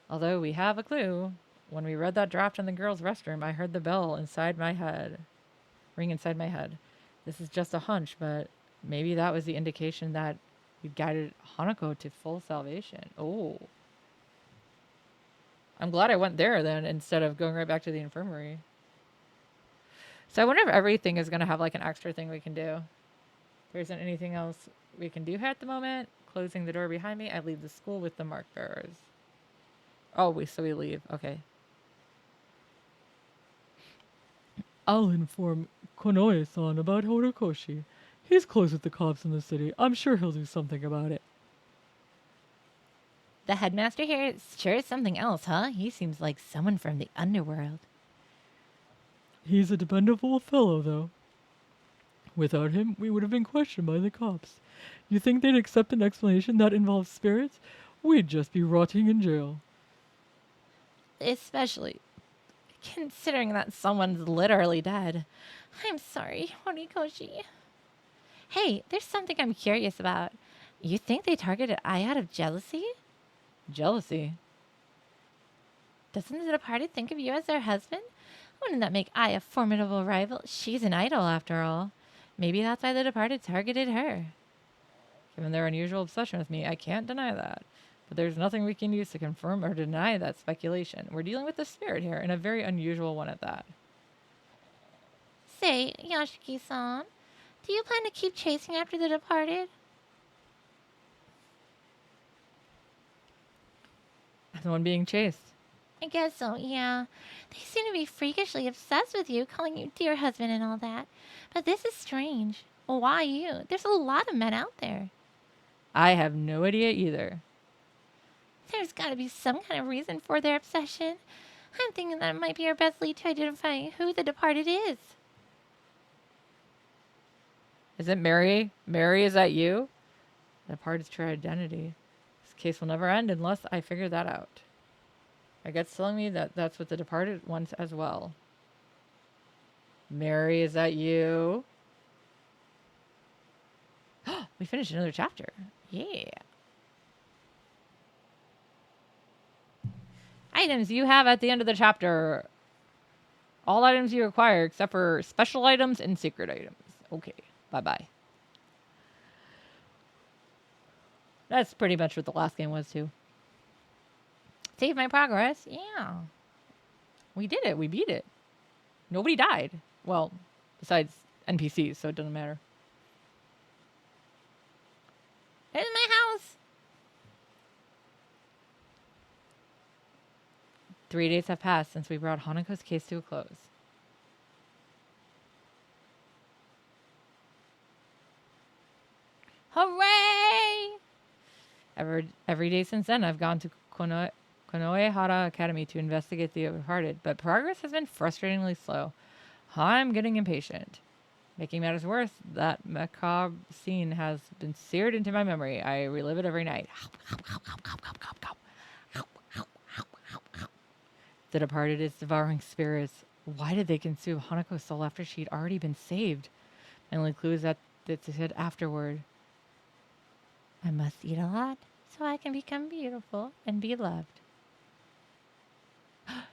Although we have a clue. When we read that draft in the girls' restroom, I heard the bell inside my head. Ring inside my head. This is just a hunch, but maybe that was the indication that we guided Hanako to full salvation. Oh. I'm glad I went there then instead of going right back to the infirmary. So I wonder if everything is going to have like an extra thing we can do. There isn't anything else we can do here at the moment. Closing the door behind me, I leave the school with the mark bearers. Oh, so we leave. Okay. I'll inform Konoe-san about Horikoshi. He's close with the cops in the city. I'm sure he'll do something about it. The headmaster here sure is something else, huh? He seems like someone from the underworld. He's a dependable fellow, though. Without him, we would have been questioned by the cops. You think they'd accept an explanation that involves spirits? We'd just be rotting in jail. Especially considering that someone's literally dead. I'm sorry, Horikoshi. Hey, there's something I'm curious about. You think they targeted Ai out of jealousy? Jealousy. Doesn't the departed think of you as their husband? Wouldn't that make Ai a formidable rival? She's an idol, after all. Maybe that's why the departed targeted her. Given their unusual obsession with me, I can't deny that. But there's nothing we can use to confirm or deny that speculation. We're dealing with a spirit here, and a very unusual one at that. Say, Yoshiki-san, do you plan to keep chasing after the departed? I'm the one being chased. I guess so, yeah. They seem to be freakishly obsessed with you, calling you dear husband and all that. But this is strange. Why you? There's a lot of men out there. I have no idea either. There's got to be some kind of reason for their obsession. I'm thinking that it might be our best lead to identify who the departed is. Is it Mary? Mary, is that you? That part is true identity. This case will never end unless I figure that out. My gut's telling me that that's what the departed wants as well. Mary, is that you? We finished another chapter. Yeah. Items you have at the end of the chapter. All items you acquire except for special items and secret items. Okay. Bye-bye. That's pretty much what the last game was, too. Save my progress. Yeah. We did it. We beat it. Nobody died. Well, besides NPCs, so it doesn't matter. There's my house. 3 days have passed since we brought Hanako's case to a close. Hooray! Every day since then, I've gone to Konoehara Academy to investigate the departed, but progress has been frustratingly slow. I'm getting impatient. Making matters worse, that macabre scene has been seared into my memory. I relive it every night. The departed is devouring spirits. Why did they consume Hanako's soul after she'd already been saved? My only clue is that it said afterward. I must eat a lot so I can become beautiful and be loved.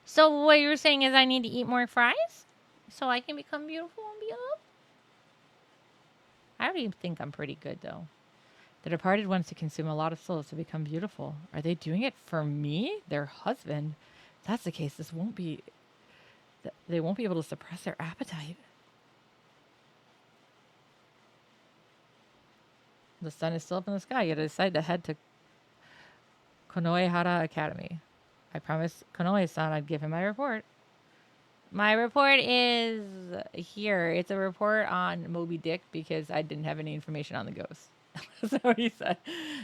So what you're saying is I need to eat more fries so I can become beautiful and be loved? I already think I'm pretty good, though. The departed wants to consume a lot of souls to become beautiful. Are they doing it for me, their husband? If that's the case, they won't be able to suppress their appetite. The sun is still up in the sky, yet I decide to head to Konoehara Academy. I promised Konoe-san I'd give him my report. My report is here. It's a report on Moby Dick because I didn't have any information on the ghost. That's what he said.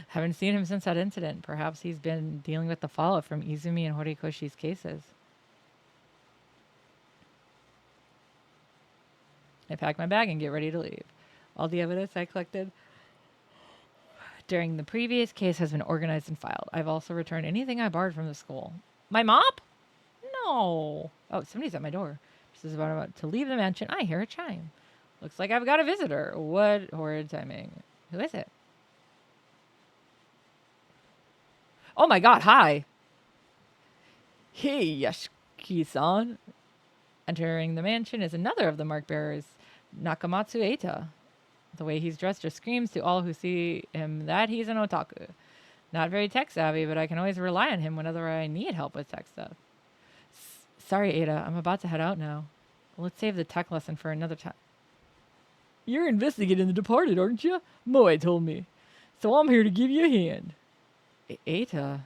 Haven't seen him since that incident. Perhaps he's been dealing with the fallout from Izumi and Horikoshi's cases. I pack my bag and get ready to leave. All the evidence I collected during the previous case has been organized and filed. I've also returned anything I borrowed from the school. My mop? No. Oh, somebody's at my door. Just as about to leave the mansion, I hear a chime. Looks like I've got a visitor. What horrid timing. Who is it? Oh my god, hi. Hey, Yashiki-san. Entering the mansion is another of the mark bearers, Nakamatsu Eita. The way he's dressed just screams to all who see him that he's an otaku. Not very tech savvy, but I can always rely on him whenever I need help with tech stuff. Sorry, Ada, I'm about to head out now. Let's save the tech lesson for another time. You're investigating the departed, aren't you? Moe told me. So I'm here to give you a hand. Ada?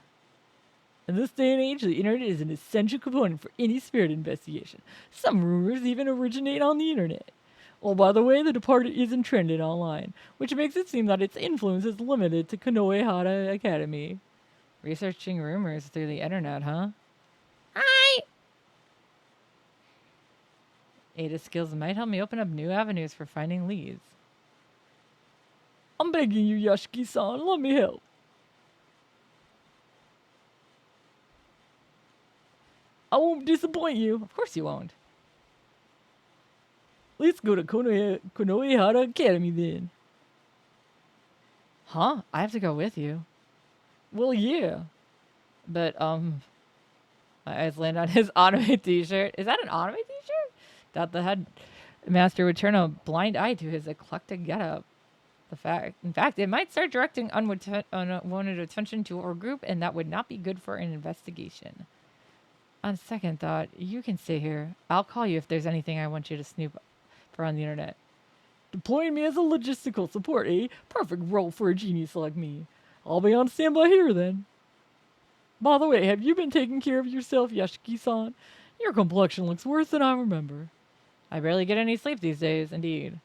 In this day and age, the internet is an essential component for any spirit investigation. Some rumors even originate on the internet. Oh, by the way, the departed isn't trending online, which makes it seem that its influence is limited to Konoehara Academy. Researching rumors through the internet, huh? Hi! Ada's skills might help me open up new avenues for finding leads. I'm begging you, Yashiki-san, let me help. I won't disappoint you. Of course you won't. Let's go to Konoehara Academy then. Huh? I have to go with you. Well, yeah. But, my eyes land on his anime t-shirt. Is that an anime t-shirt? That the headmaster would turn a blind eye to his eclectic getup. In fact, it might start directing unwanted attention to our group, and that would not be good for an investigation. On second thought, you can stay here. I'll call you if there's anything I want you to snoop for on the internet. Deploying me as a logistical support, eh? Perfect role for a genius like me. I'll be on standby here then. By the way, have you been taking care of yourself, Yashiki-san? Your complexion looks worse than I remember. I barely get any sleep these days, indeed.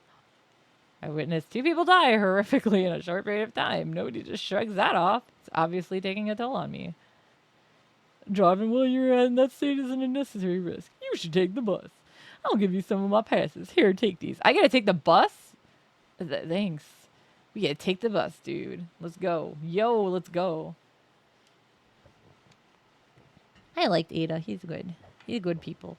I witnessed 2 people die horrifically in a short period of time. Nobody just shrugs that off. It's obviously taking a toll on me. Driving while you're in that state is an unnecessary risk. You should take the bus. I'll give you some of my passes. Here, take these. I gotta take the bus? Thanks. We gotta take the bus, dude. Let's go. Yo, let's go. I liked Ada. He's good. He's good people.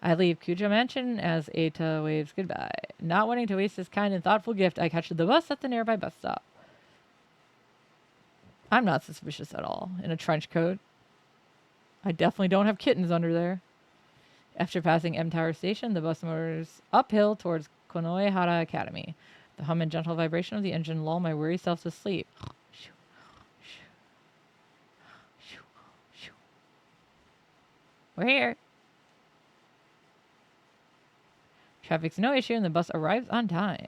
I leave Kujo Mansion as Eita waves goodbye. Not wanting to waste this kind and thoughtful gift, I catch the bus at the nearby bus stop. I'm not suspicious at all. In a trench coat. I definitely don't have kittens under there. After passing M Tower Station, the bus motors uphill towards Konoehara Academy. The hum and gentle vibration of the engine lull my weary self to sleep. We're here. Traffic's no issue and the bus arrives on time.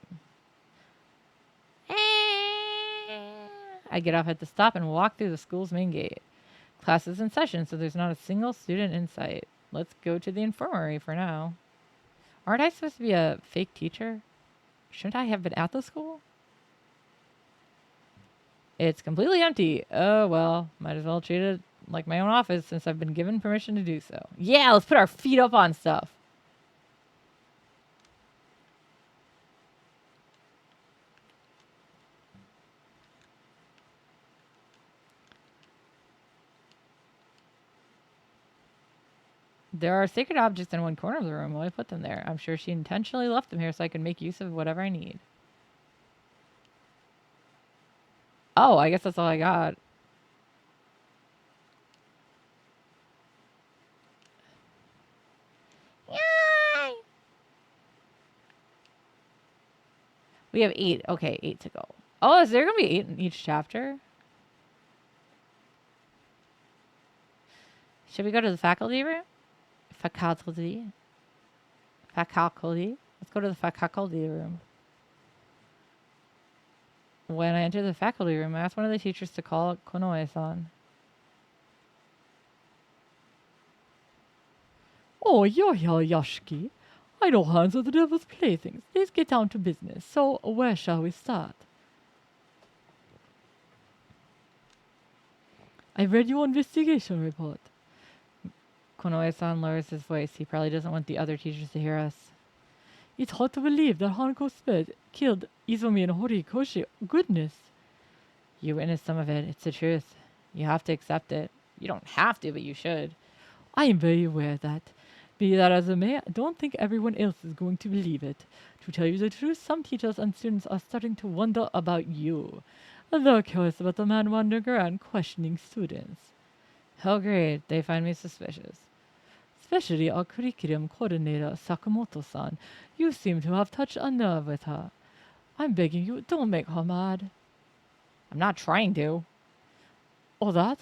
I get off at the stop and walk through the school's main gate. Class is in session, so there's not a single student in sight. Let's go to the infirmary for now. Aren't I supposed to be a fake teacher? Shouldn't I have been at the school? It's completely empty. Oh, well, might as well treat it like my own office since I've been given permission to do so. Yeah, let's put our feet up on stuff. There are sacred objects in one corner of the room. Why I put them there? I'm sure she intentionally left them here so I can make use of whatever I need. Oh, I guess that's all I got. Yay! We have 8. Okay, 8 to go. Oh, is there going to be 8 in each chapter? Should we go to the faculty room? Faculty. Faculty. Let's go to the faculty room. When I enter the faculty room, I ask one of the teachers to call Konoe-san. Oh, you're here, Yashiki. Idle hands are the devil's playthings. Let's get down to business. So, where shall we start? I read your investigation report. Konoe-san lowers his voice. He probably doesn't want the other teachers to hear us. It's hard to believe that Hanako Sped killed Izumi and Horikoshi. Goodness. You witnessed some of it. It's the truth. You have to accept it. You don't have to, but you should. I am very aware of that. Be that as it may, I don't think everyone else is going to believe it. To tell you the truth, some teachers and students are starting to wonder about you. They're curious about the man wandering around questioning students. Oh, great. They find me suspicious. Especially our curriculum coordinator, Sakamoto-san. You seem to have touched a nerve with her. I'm begging you, don't make her mad. I'm not trying to. Or that?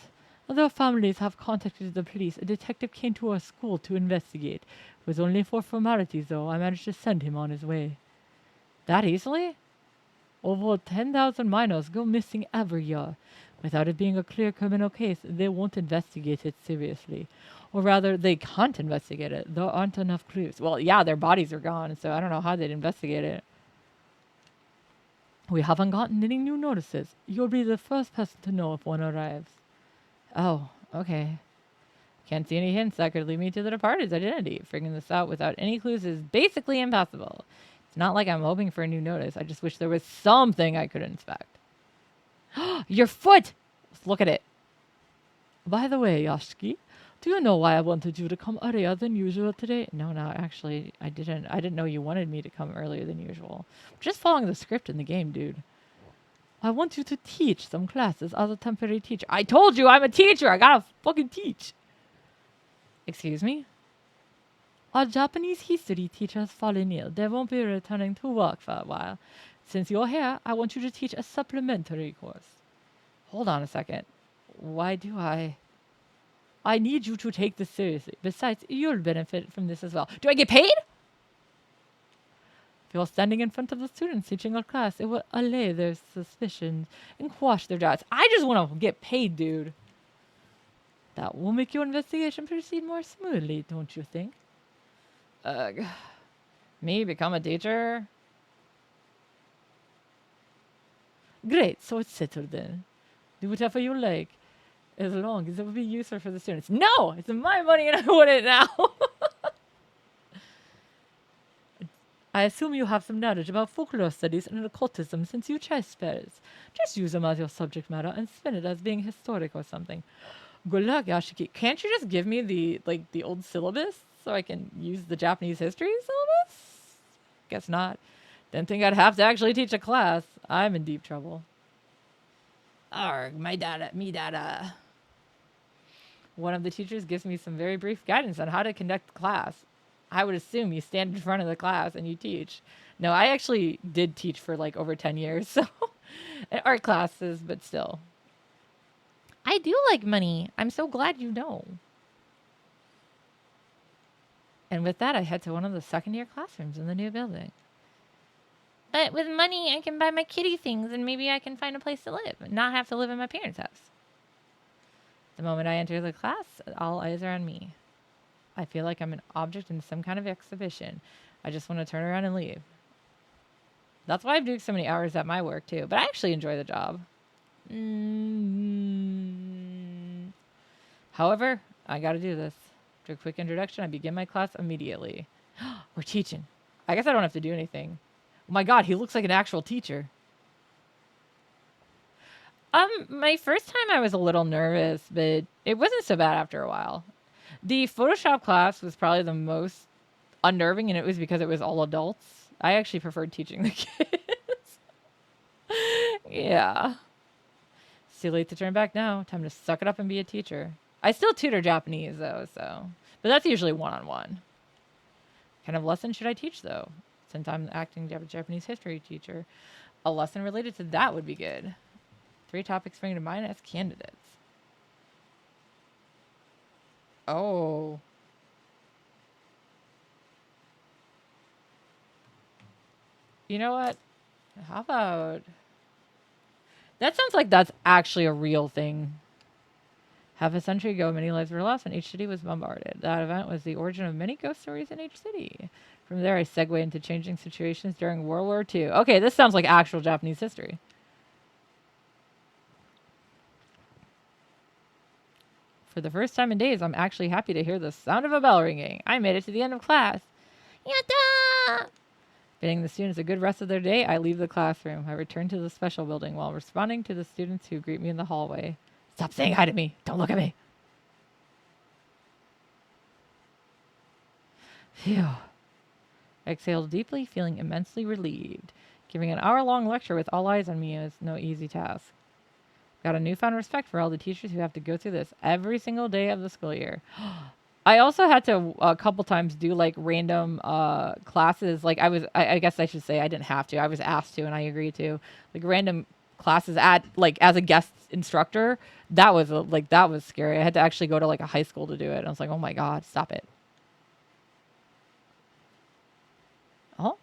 Their families have contacted the police. A detective came to our school to investigate. It was only for formalities, though. I managed to send him on his way. That easily? Over 10,000 minors go missing every year. Without it being a clear criminal case, they won't investigate it seriously. Or rather, they can't investigate it. There aren't enough clues. Well, yeah, their bodies are gone, so I don't know how they'd investigate it. We haven't gotten any new notices. You'll be the first person to know if one arrives. Oh, okay. Can't see any hints that could lead me to the departed's identity. Figuring this out without any clues is basically impossible. It's not like I'm hoping for a new notice. I just wish there was something I could inspect. Your foot! Let's look at it. By the way, Yashiki, do you know why I wanted you to come earlier than usual today? No, actually, I didn't. I didn't know you wanted me to come earlier than usual. Just following the script in the game, dude. I want you to teach some classes as a temporary teacher. I told you I'm a teacher. I gotta fucking teach. Excuse me? Our Japanese history teacher has fallen ill. They won't be returning to work for a while. Since you're here, I want you to teach a supplementary course. Hold on a second. Why do I need you to take this seriously. Besides, you'll benefit from this as well. Do I get paid? If you're standing in front of the students teaching a class, it will allay their suspicions and quash their doubts. I just want to get paid, dude. That will make your investigation proceed more smoothly, don't you think? Ugh. Me become a teacher? Great, so it's settled then. Do whatever you like, as long as it will be useful for the students. No! It's my money and I want it now! I assume you have some knowledge about folklore studies and occultism since you chase spells. Just use them as your subject matter and spin it as being historic or something. Good luck, Yashiki. Can't you just give me the old syllabus so I can use the Japanese history syllabus? Guess not. Didn't think I'd have to actually teach a class. I'm in deep trouble. Arg, my data, me data. One of the teachers gives me some very brief guidance on how to conduct class. I would assume you stand in front of the class and you teach. No, I actually did teach for like over 10 years, so art classes, but still. I do like money. I'm so glad you know. And with that, I head to one of the second-year classrooms in the new building. But with money, I can buy my kitty things and maybe I can find a place to live and not have to live in my parents' house. The moment I enter the class, all eyes are on me. I feel like I'm an object in some kind of exhibition. I just want to turn around and leave. That's why I'm doing so many hours at my work too. But I actually enjoy the job. However, I got to do this. After a quick introduction, I begin my class immediately. We're teaching. I guess I don't have to do anything. Oh my god, he looks like an actual teacher. My first time I was a little nervous, but it wasn't so bad after a while. The Photoshop class was probably the most unnerving, and it was because it was all adults. I actually preferred teaching the kids. Yeah. It's too late to turn back now. Time to suck it up and be a teacher. I still tutor Japanese, though, so. But that's usually one-on-one. What kind of lesson should I teach, though? Since I'm acting Japanese history teacher, a lesson related to that would be good. 3 topics spring to mind as candidates. Oh. You know what? How about... That sounds like that's actually a real thing. Half a century ago, many lives were lost when each city was bombarded. That event was the origin of many ghost stories in each city. From there, I segue into changing situations during World War II. Okay, this sounds like actual Japanese history. For the first time in days, I'm actually happy to hear the sound of a bell ringing. I made it to the end of class. Yatta! Bidding the students a good rest of their day, I leave the classroom. I return to the special building while responding to the students who greet me in the hallway. Stop saying hi to me. Don't look at me. Phew. I exhaled deeply, feeling immensely relieved. Giving an hour-long lecture with all eyes on me is no easy task. Got a newfound respect for all the teachers who have to go through this every single day of the school year. I also had to a couple times do like random classes. Like I guess I should say I didn't have to. I was asked to, and I agreed to. Like random classes at like as a guest instructor. That was that was scary. I had to actually go to like a high school to do it. I was like, oh my god, stop it. Oh,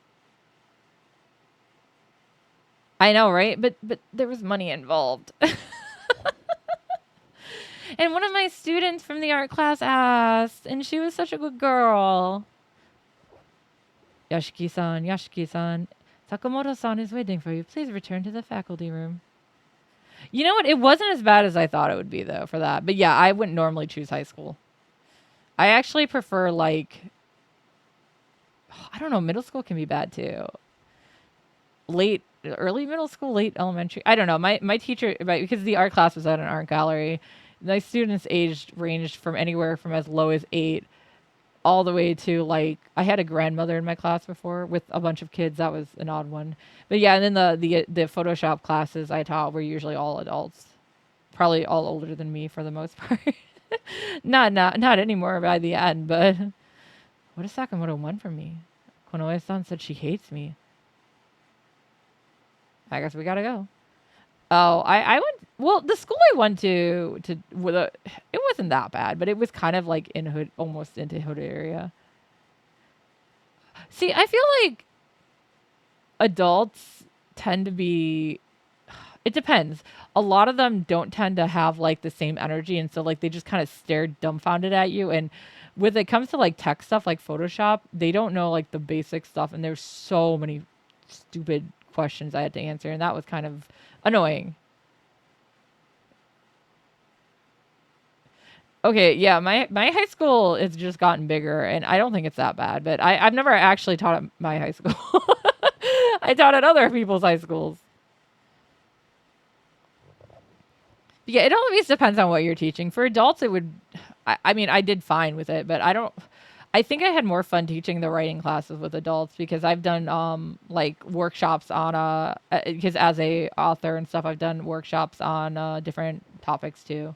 I know, right? But there was money involved. And one of my students from the art class asked, and she was such a good girl. Yashiki-san, Yashiki-san, Sakamoto-san is waiting for you. Please return to the faculty room. You know what? It wasn't as bad as I thought it would be, though, for that. But yeah, I wouldn't normally choose high school. I actually prefer, like, I don't know, middle school can be bad, too. Early middle school, late elementary. I don't know. My teacher, because the art class was at an art gallery, my students ranged from anywhere from as low as 8 all the way to like I had a grandmother in my class before with a bunch of kids. That was an odd one. But yeah, and then the Photoshop classes I taught were usually all adults. Probably all older than me for the most part. not anymore by the end, but what does Sakamoto want from me? Konoe-san said she hates me. I guess we gotta go. Oh, I went. Well, the school I went to with it wasn't that bad, but it was kind of like in hood, almost into hood area. See, I feel like adults tend to be. It depends. A lot of them don't tend to have like the same energy, and so like they just kind of stare dumbfounded at you. And when it comes to like tech stuff like Photoshop, they don't know like the basic stuff, and there's so many stupid questions I had to answer, and that was kind of annoying. Okay, yeah, my high school has just gotten bigger, and I don't think it's that bad, but I've never actually taught at my high school. I taught at other people's high schools. But yeah, it always depends on what you're teaching. For adults, it would, I mean, I did fine with it, but I think I had more fun teaching the writing classes with adults because I've done like workshops on because as a author and stuff I've done workshops on different topics too.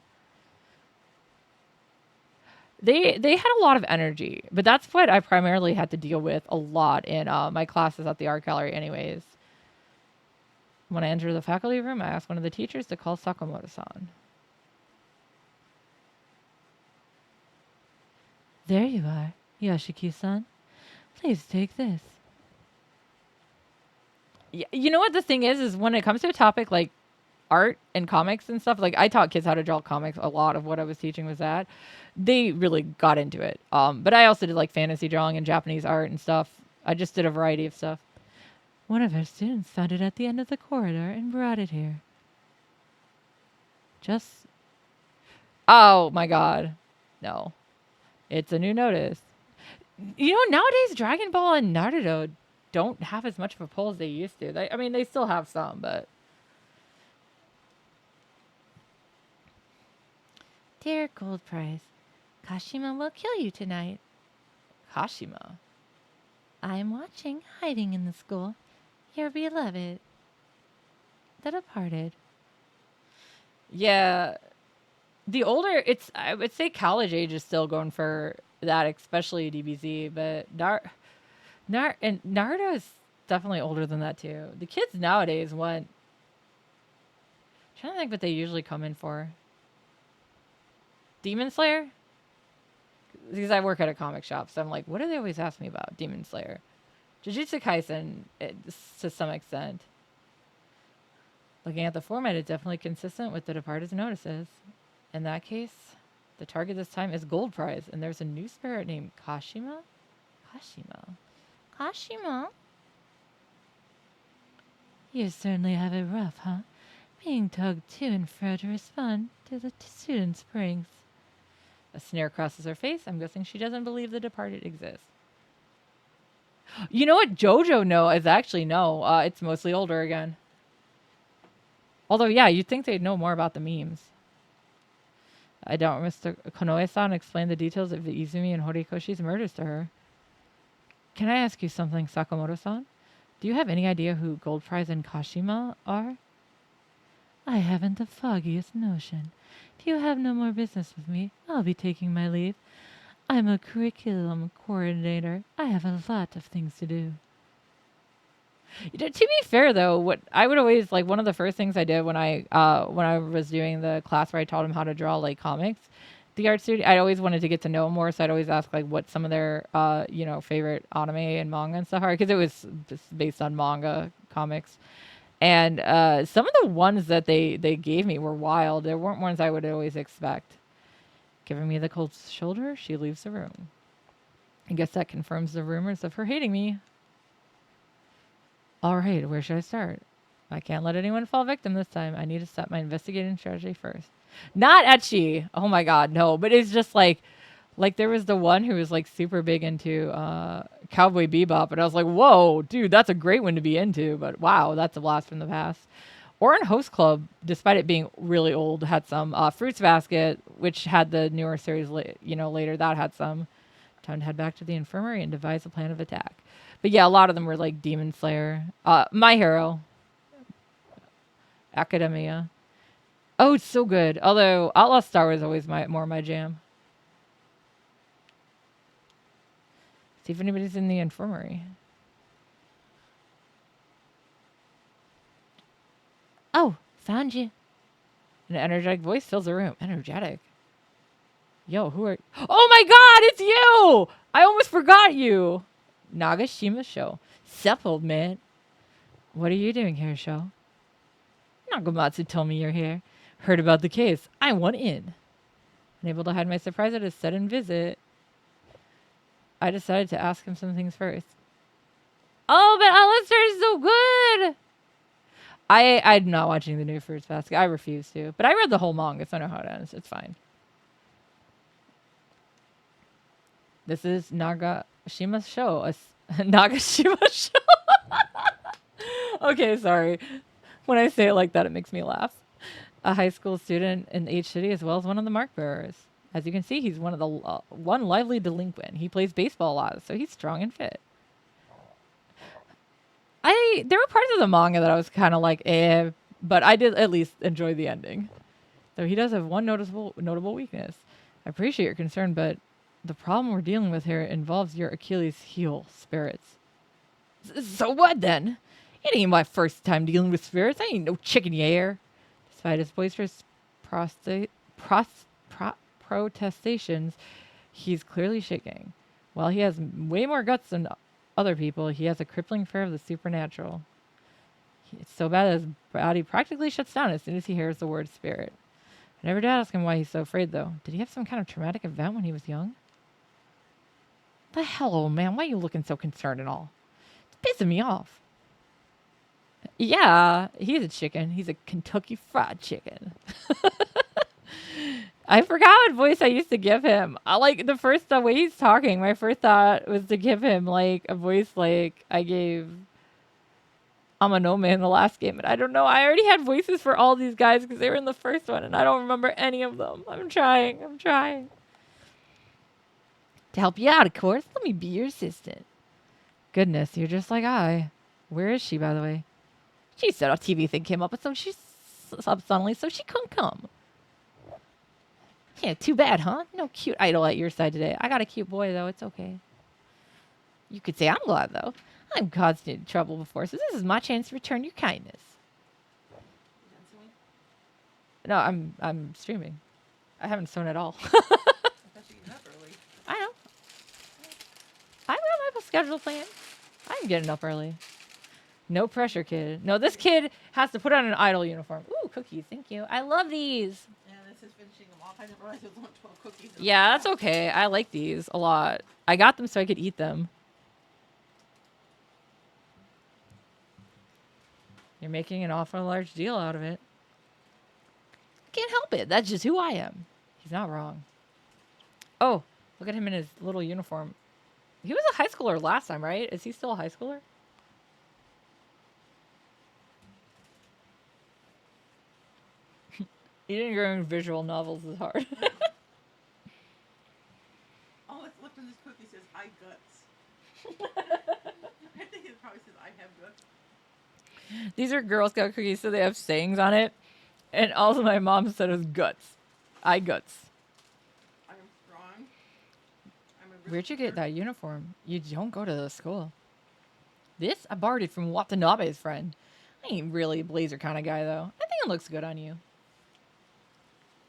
They had a lot of energy, but that's what I primarily had to deal with a lot in my classes at the art gallery anyways. When I enter the faculty room, I ask one of the teachers to call Sakamoto-san. There you are, Yashiki-san. Please take this. Yeah, you know what the thing is when it comes to a topic like art and comics and stuff. Like I taught kids how to draw comics. A lot of what I was teaching was that. They really got into it. But I also did like fantasy drawing and Japanese art and stuff. I just did a variety of stuff. One of our students found it at the end of the corridor and brought it here. Just Oh my god. No. It's a new notice. You know, nowadays Dragon Ball and Naruto don't have as much of a pull as they used to. I mean, they still have some, but Dear Gold Prize, Kashima will kill you tonight. Kashima. I am watching, hiding in the school. Your beloved. The Departed. Yeah. The older it's I would say college age is still going for that, especially DBZ, but Naruto is definitely older than that too. The kids nowadays want trying to think what they usually come in for. Demon Slayer? Because I work at a comic shop, so I'm like, what do they always ask me about? Demon Slayer. Jujutsu Kaisen, to some extent. Looking at the format, it's definitely consistent with The Departed's notices. In that case, the target this time is Gold Prize, and there's a new spirit named Kashima? Kashima? You certainly have it rough, huh? Being tugged to and fro to respond to the student's pranks. A sneer crosses her face. I'm guessing she doesn't believe The Departed exists. You know what JoJo no is actually no. It's mostly older again. Although, yeah, you'd think they'd know more about the memes. I don't. Mr. Konoe-san explained the details of the Izumi and Horikoshi's murders to her. Can I ask you something, Sakamoto-san? Do you have any idea who Gold Prize and Kashima are? I haven't the foggiest notion. If you have no more business with me, I'll be taking my leave. I'm a curriculum coordinator. I have a lot of things to do. To be fair, though, what I would always like one of the first things I did when I was doing the class where I taught them how to draw like comics, the art studio, I always wanted to get to know them more, so I'd always ask like what some of their favorite anime and manga and stuff are, because it was just based on manga comics. And some of the ones that they gave me were wild. There weren't ones I would always expect. Giving me the cold shoulder, she leaves the room. I guess that confirms the rumors of her hating me. All right, where should I start? I can't let anyone fall victim this time. I need to set my investigating strategy first. Not ecchi. Oh my god, no. But it's just like there was the one who was like super big into Cowboy Bebop, and I was like, whoa, dude, that's a great one to be into. But wow, that's a blast from the past. Orin Host Club, despite it being really old, had some. Fruits Basket, which had the newer series, later, that had some. Time to head back to the infirmary and devise a plan of attack. But yeah, a lot of them were like Demon Slayer. My Hero. Academia. Oh, it's so good. Although Outlaw Star was always more my jam. See if anybody's in the infirmary. Oh, found you. An energetic voice fills the room. Energetic. Yo, who are... Oh my god, it's you! I almost forgot you! Nagashima Show. Sup, old man. What are you doing here, Show? Nagamatsu told me you're here. Heard about the case. I want in. Unable to hide my surprise at his sudden visit, I decided to ask him some things first. Oh, but Alistair is so good! I'm not watching the new Fruits Basket. I refuse to. But I read the whole manga, so I know how it ends. It's fine. This is Nagashima Show. Nagashima Show. Okay, sorry. When I say it like that, it makes me laugh. A high school student in H City, as well as one of the mark bearers. As you can see, he's one of the one lively delinquent. He plays baseball a lot, so he's strong and fit. There were parts of the manga that I was kind of like, but I did at least enjoy the ending. Though he does have one notable weakness. I appreciate your concern, but the problem we're dealing with here involves your Achilles heel spirits. So what then? It ain't my first time dealing with spirits. I ain't no chicken yair. Despite his boisterous protestations, he's clearly shaking. While he has way more guts than other people, he has a crippling fear of the supernatural. It's so bad that his body practically shuts down as soon as he hears the word spirit. I never did ask him why he's so afraid, though. Did he have some kind of traumatic event when he was young? The hell, old man? Why are you looking so concerned and all? It's pissing me off. Yeah, he's a chicken. He's a Kentucky Fried Chicken. I forgot what voice I used to give him. I like the way he's talking. My first thought was to give him like a voice like I gave Amanome in the last game. And I don't know. I already had voices for all these guys because they were in the first one, and I don't remember any of them. I'm trying. To help you out, of course. Let me be your assistant. Goodness, you're just like I. Where is she, by the way? She said a TV thing came up, but so she subbed suddenly, so she couldn't come. Yeah, too bad, huh? No cute idol at your side today. I got a cute boy, though. It's okay. You could say I'm glad, though. I've caused you trouble before, so this is my chance to return your kindness. No, I'm streaming. I haven't sewn at all. I know. I've got my schedule planned. I'm getting up early. No pressure, kid. No, this kid has to put on an idol uniform. Ooh, cookies. Thank you. I love these. Yeah, this is finishing them off. I didn't realize there was only 12 cookies. Yeah, that's okay. I like these a lot. I got them so I could eat them. You're making an awful large deal out of it. Can't help it. That's just who I am. He's not wrong. Oh, look at him in his little uniform. He was a high schooler last time, right? Is he still a high schooler? Eating your own visual novels is hard. Oh, let's look when this cookie says, I guts. I think it probably says, I have guts. These are Girl Scout cookies, so they have sayings on it. And also my mom said it was guts. I guts. I am strong. I'm a Where'd you get that uniform? You don't go to the school. This? I borrowed it from Watanabe's friend. I ain't really a blazer kind of guy, though. I think it looks good on you.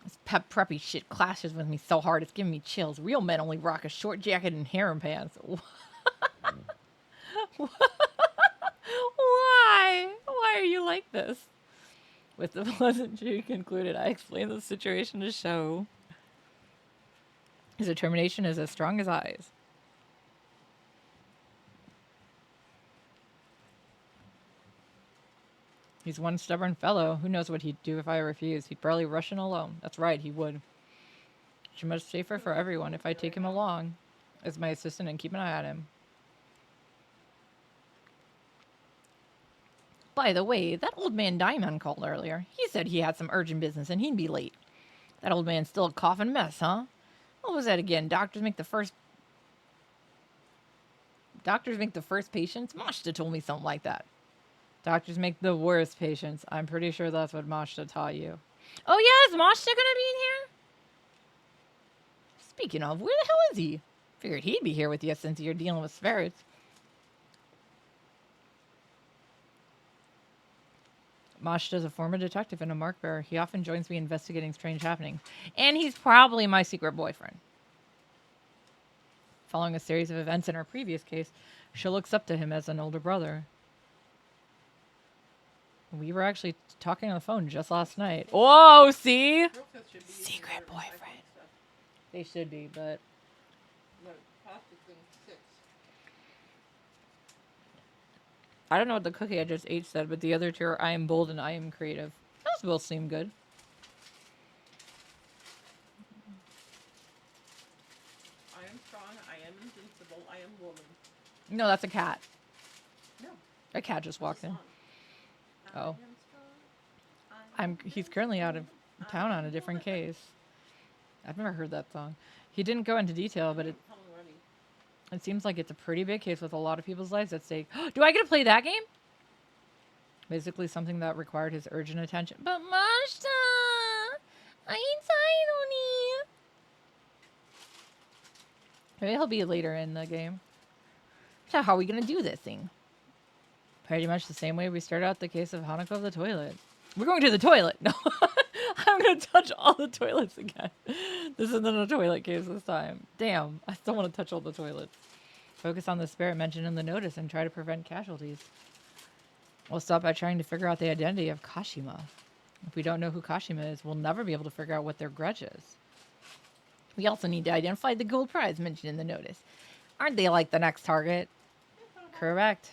This pep preppy shit clashes with me so hard it's giving me chills. Real men only rock a short jacket and harem pants. Why? Why are you like this? With the pleasantry concluded, I explained the situation to show his determination is as strong as eyes. He's one stubborn fellow. Who knows what he'd do if I refused? He'd probably rush in alone. That's right, he would. It's much safer for everyone if I take him along as my assistant and keep an eye on him. By the way, that old man Diamond called earlier. He said he had some urgent business and he'd be late. That old man's still a coughing mess, huh? What was that again? Doctors make the first patients? Mashta told me something like that. Doctors make the worst patients. I'm pretty sure that's what Mashta taught you. Oh yeah, is Mashta gonna be in here? Speaking of, where the hell is he? Figured he'd be here with you since you're dealing with spirits. Mashta's a former detective and a mark bearer. He often joins me investigating strange happenings. And he's probably my secret boyfriend. Following a series of events in her previous case, she looks up to him as an older brother. We were actually talking on the phone just last night. Whoa, see? Secret boyfriend. They should be, but... The plastic thing sticks. I don't know what the cookie I just ate said, but the other two are I am bold and I am creative. Those both seem good. I am strong, I am invincible, I am woman. No, that's a cat. No. A cat just walked in. I Oh. am strong. He's currently out of town on a different case. I've never heard that song. He didn't go into detail, but it seems like it's a pretty big case with a lot of people's lives at stake. Do I get to play that game? Basically something that required his urgent attention. But Mashta, I ain't tired. Maybe he'll be later in the game. So how are we going to do this thing? Pretty much the same way we started out the case of Hanako of the toilet. We're going to the toilet. No, I'm going to touch all the toilets again. This isn't a toilet case this time. Damn, I still want to touch all the toilets. Focus on the spirit mentioned in the notice and try to prevent casualties. We'll stop by trying to figure out the identity of Kashima. If we don't know who Kashima is, we'll never be able to figure out what their grudge is. We also need to identify the gold prize mentioned in the notice. Aren't they like the next target? Correct.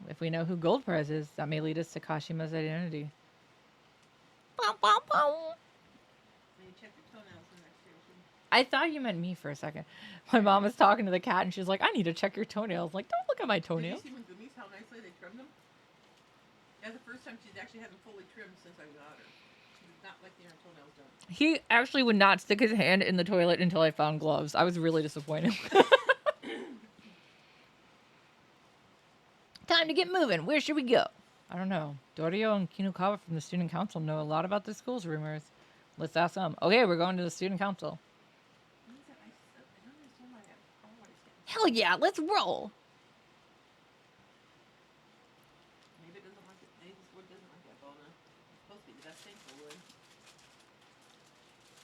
If we know who gold prize is, that may lead us to Kashima's identity. Then you check your toenails the next station. I thought you meant me for a second. My mom was talking to the cat and she was like, I need to check your toenails. I'm like, don't look at my Did you toenails. see when Gummies how nicely they trimmed them? That's the first time she's actually had them fully trimmed since I got her. She did not like getting her toenails done. He actually would not stick his hand in the toilet until I found gloves. I was really disappointed. Time to get moving. Where should we go? I don't know. Dorio and Kinukawa from the student council know a lot about the school's rumors. Let's ask them. Okay, we're going to the student council. Hell yeah, let's roll. Maybe it doesn't like it. Maybe this wood doesn't like that bone. It's supposed to be the best thing for wood.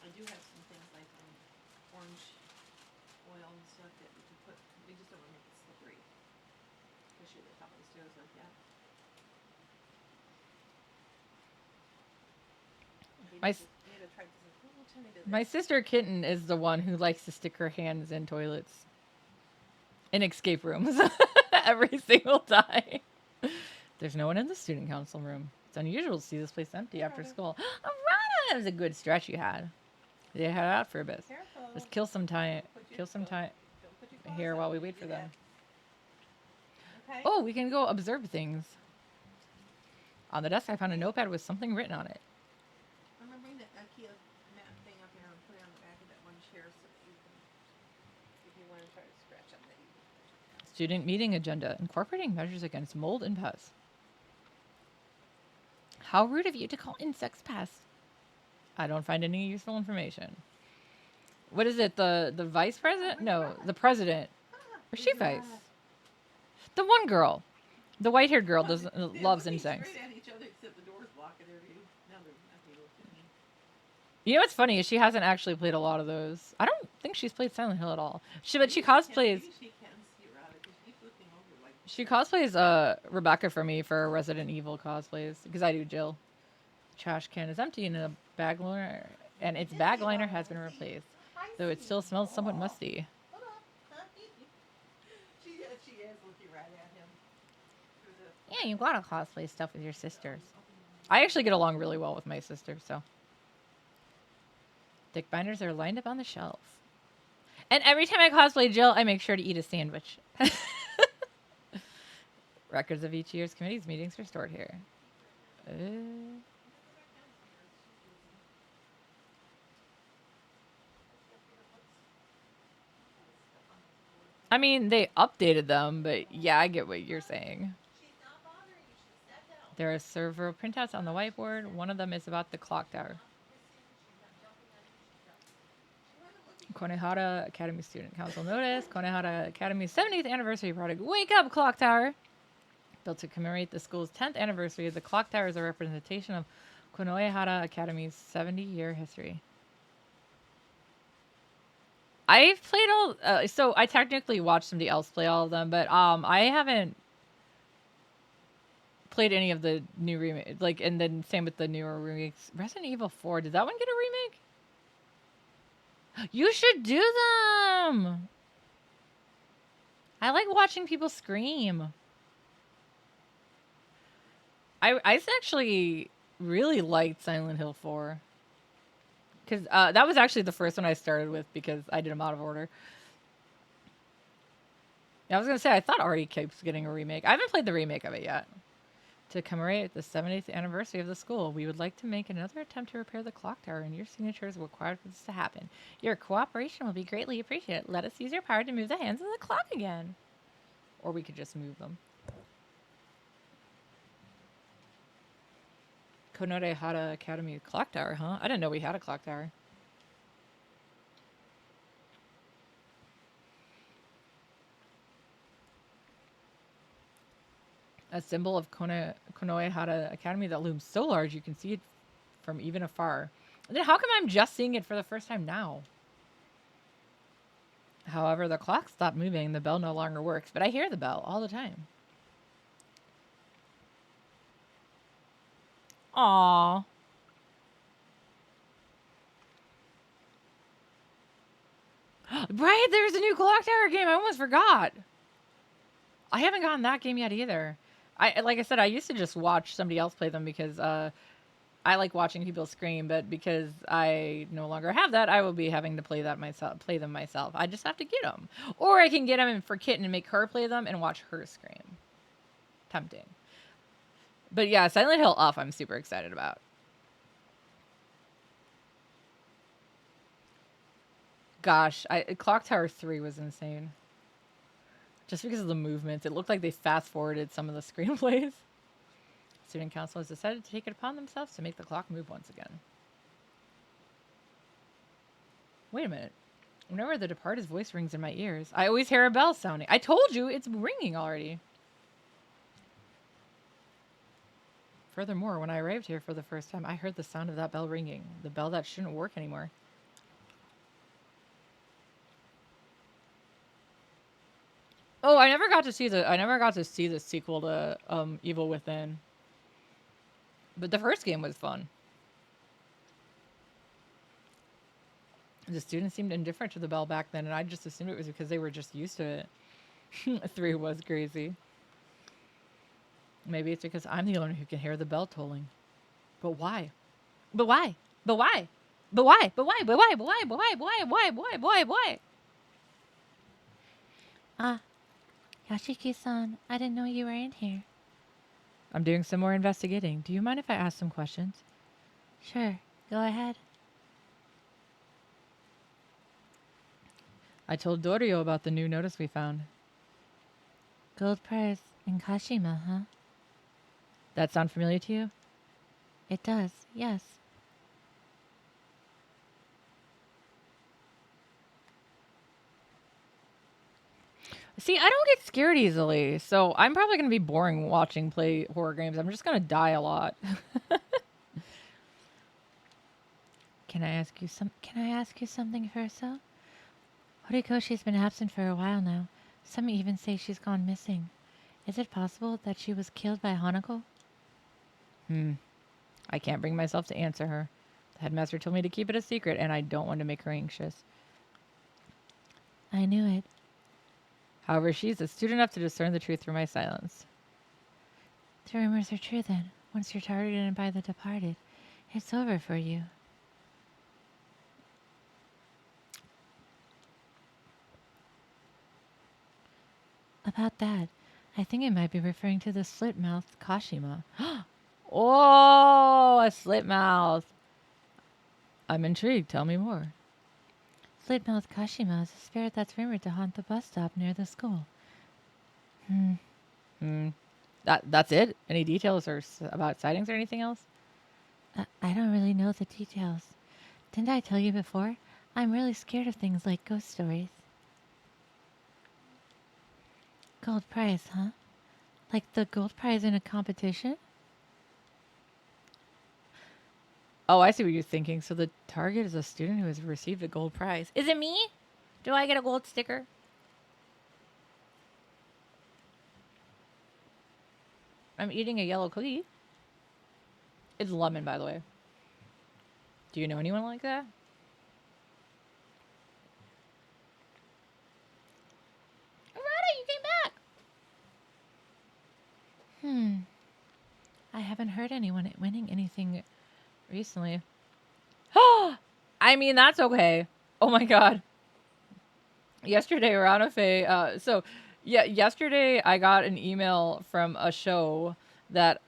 I do have some things like orange oil and stuff that we can put. We just don't want to make it slippery, especially at the top of the stairs like that. My sister Kitten is the one who likes to stick her hands in toilets. In escape rooms. Every single time. There's no one in the student council room. It's unusual to see this place empty after school. Alright, that was a good stretch you had. They head out for a bit. Careful. Let's kill some time here while we wait for them. Okay. Oh, we can go observe things. On the desk, I found a notepad with something written on it. I'm gonna bring that IKEA mat thing up here and put it on the back of that one chair so that you can, if you want to try to scratch up that you can. Student meeting agenda. Incorporating measures against mold and pests. How rude of you to call insects pests. I don't find any useful information. What is it? The vice president? No, the president. Or she vice? The one girl. The white-haired girl loves insects. Straight at each other except the door's blocking their view. Now they're not able to see me. You know what's funny is she hasn't actually played a lot of those. I don't think she's played Silent Hill at all. But she cosplays. Maybe she can see around it because she keeps looking over like. She cosplays Rebecca for me for Resident Evil cosplays because I do Jill. Trash can is empty and a bag liner, and its bag liner has been replaced, though it still smells somewhat musty. Hold on. She is looking right at him. Through the- Yeah, you gotta cosplay stuff with your sisters. I actually get along really well with my sister, so. Thick binders are lined up on the shelf. And every time I cosplay Jill, I make sure to eat a sandwich. Records of each year's committee's meetings are stored here. I mean, they updated them, but yeah, I get what you're saying. There are several printouts on the whiteboard. One of them is about the clock tower. Konehara Academy Student Council notice. Konehara Academy's 70th anniversary project. Wake up, clock tower! Built to commemorate the school's 10th anniversary, the clock tower is a representation of Konoehara Academy's 70-year history. I've played all, so I technically watched somebody else play all of them, but I haven't played any of the new remake. Like, and then same with the newer remakes. Resident Evil 4, did that one get a remake? You should do them. I like watching people scream. I actually really liked Silent Hill 4. Because that was actually the first one I started with because I did them out of order. I was going to say, I thought Artie keeps getting a remake. I haven't played the remake of it yet. To commemorate the 70th anniversary of the school, we would like to make another attempt to repair the clock tower, and your signature is required for this to happen. Your cooperation will be greatly appreciated. Let us use your power to move the hands of the clock again. Or we could just move them. Konoehara Academy clock tower, huh? I didn't know we had a clock tower. A symbol of Konoehara Academy that looms so large you can see it from even afar. And then how come I'm just seeing it for the first time now? However, the clock stopped moving and the bell no longer works, but I hear the bell all the time. Aw. Right, there's a new Clock Tower game. I almost forgot. I haven't gotten that game yet either. Like I said, I used to just watch somebody else play them because I like watching people scream, but because I no longer have that, I will be having to play them myself. I just have to get them, or I can get them for Kitten and make her play them and watch her scream. Tempting, but yeah, Silent Hill Off. I'm super excited about. Gosh, Clock Tower 3 was insane. Just because of the movements, it looked like they fast forwarded some of the screenplays. Student council has decided to take it upon themselves to make the clock move once again. Wait a minute. Whenever The Departed's voice rings in my ears, I always hear a bell sounding. I told you, it's ringing already. Furthermore, when I arrived here for the first time, I heard the sound of that bell ringing. The bell that shouldn't work anymore. Oh, I never got to see the sequel to Evil Within. But the first game was fun. The students seemed indifferent to the bell back then, and I just assumed it was because they were just used to it. 3 was crazy. Maybe it's because I'm the only one who can hear the bell tolling. But why? But why? But why? But why? But why? But why? But why? But why? But why? Why? Why? Why? Why? Ah, Yashiki-san, I didn't know you were in here. I'm doing some more investigating. Do you mind if I ask some questions? Sure, go ahead. I told Dorio about the new notice we found. Gold prize in Kashima, huh? That sound familiar to you? It does, yes. See, I don't get scared easily, so I'm probably going to be boring watching play horror games. I'm just going to die a lot. Can I ask you something, Verso? Horikoshi's been absent for a while now. Some even say she's gone missing. Is it possible that she was killed by Hanako? I can't bring myself to answer her. The headmaster told me to keep it a secret, and I don't want to make her anxious. I knew it. However, she's astute enough to discern the truth through my silence. The rumors are true then. Once you're targeted by the departed, it's over for you. About that, I think it might be referring to the slit-mouthed Kashima. Oh, a slit mouth. I'm intrigued. Tell me more. Slit-mouthed Kashima is a spirit that's rumored to haunt the bus stop near the school. That's it? Any details or about sightings or anything else? I don't really know the details. Didn't I tell you before? I'm really scared of things like ghost stories. Gold prize, huh? Like the gold prize in a competition? Oh, I see what you're thinking. So the target is a student who has received a gold prize. Is it me? Do I get a gold sticker? I'm eating a yellow cookie. It's lemon, by the way. Do you know anyone like that? Arata, you came back! I haven't heard anyone winning anything Recently. I mean, that's okay. Oh my god. Yesterday, yesterday I got an email from a show that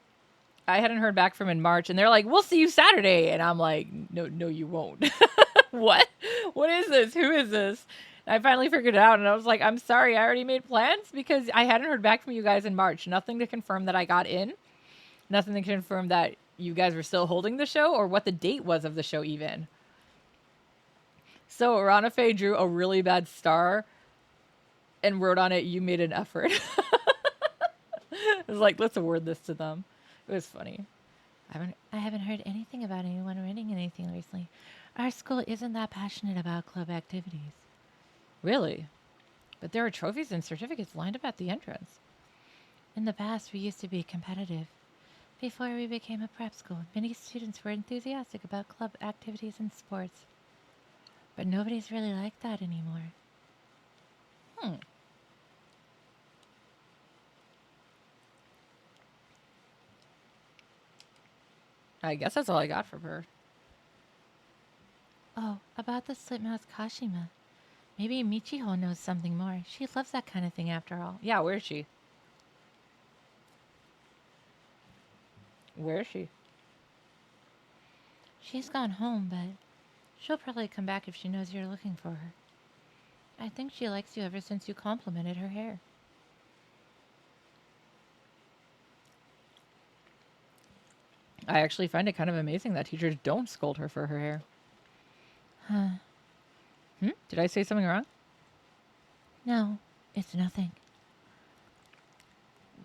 I hadn't heard back from in March, and they're like, "We'll see you Saturday," and I'm like, "No, you won't." What? What is this? Who is this? And I finally figured it out, and I was like, "I'm sorry, I already made plans because I hadn't heard back from you guys in March. Nothing to confirm that I got in. Nothing to confirm that you guys were still holding the show or what the date was of the show even." So Ranafe drew a really bad star and wrote on it, "You made an effort." I was like, let's award this to them. It was funny. I haven't heard anything about anyone winning anything recently. Our school isn't that passionate about club activities. Really? But there are trophies and certificates lined up at the entrance. In the past, we used to be competitive. Before we became a prep school, many students were enthusiastic about club activities and sports. But nobody's really like that anymore. Hmm. I guess that's all I got from her. Oh, about the slipmouse Kashima. Maybe Michiho knows something more. She loves that kind of thing after all. Yeah, where is she? Where is she? She's gone home, but she'll probably come back if she knows you're looking for her. I think she likes you ever since you complimented her hair. I actually find it kind of amazing that teachers don't scold her for her hair. Huh. Did I say something wrong? No, it's nothing.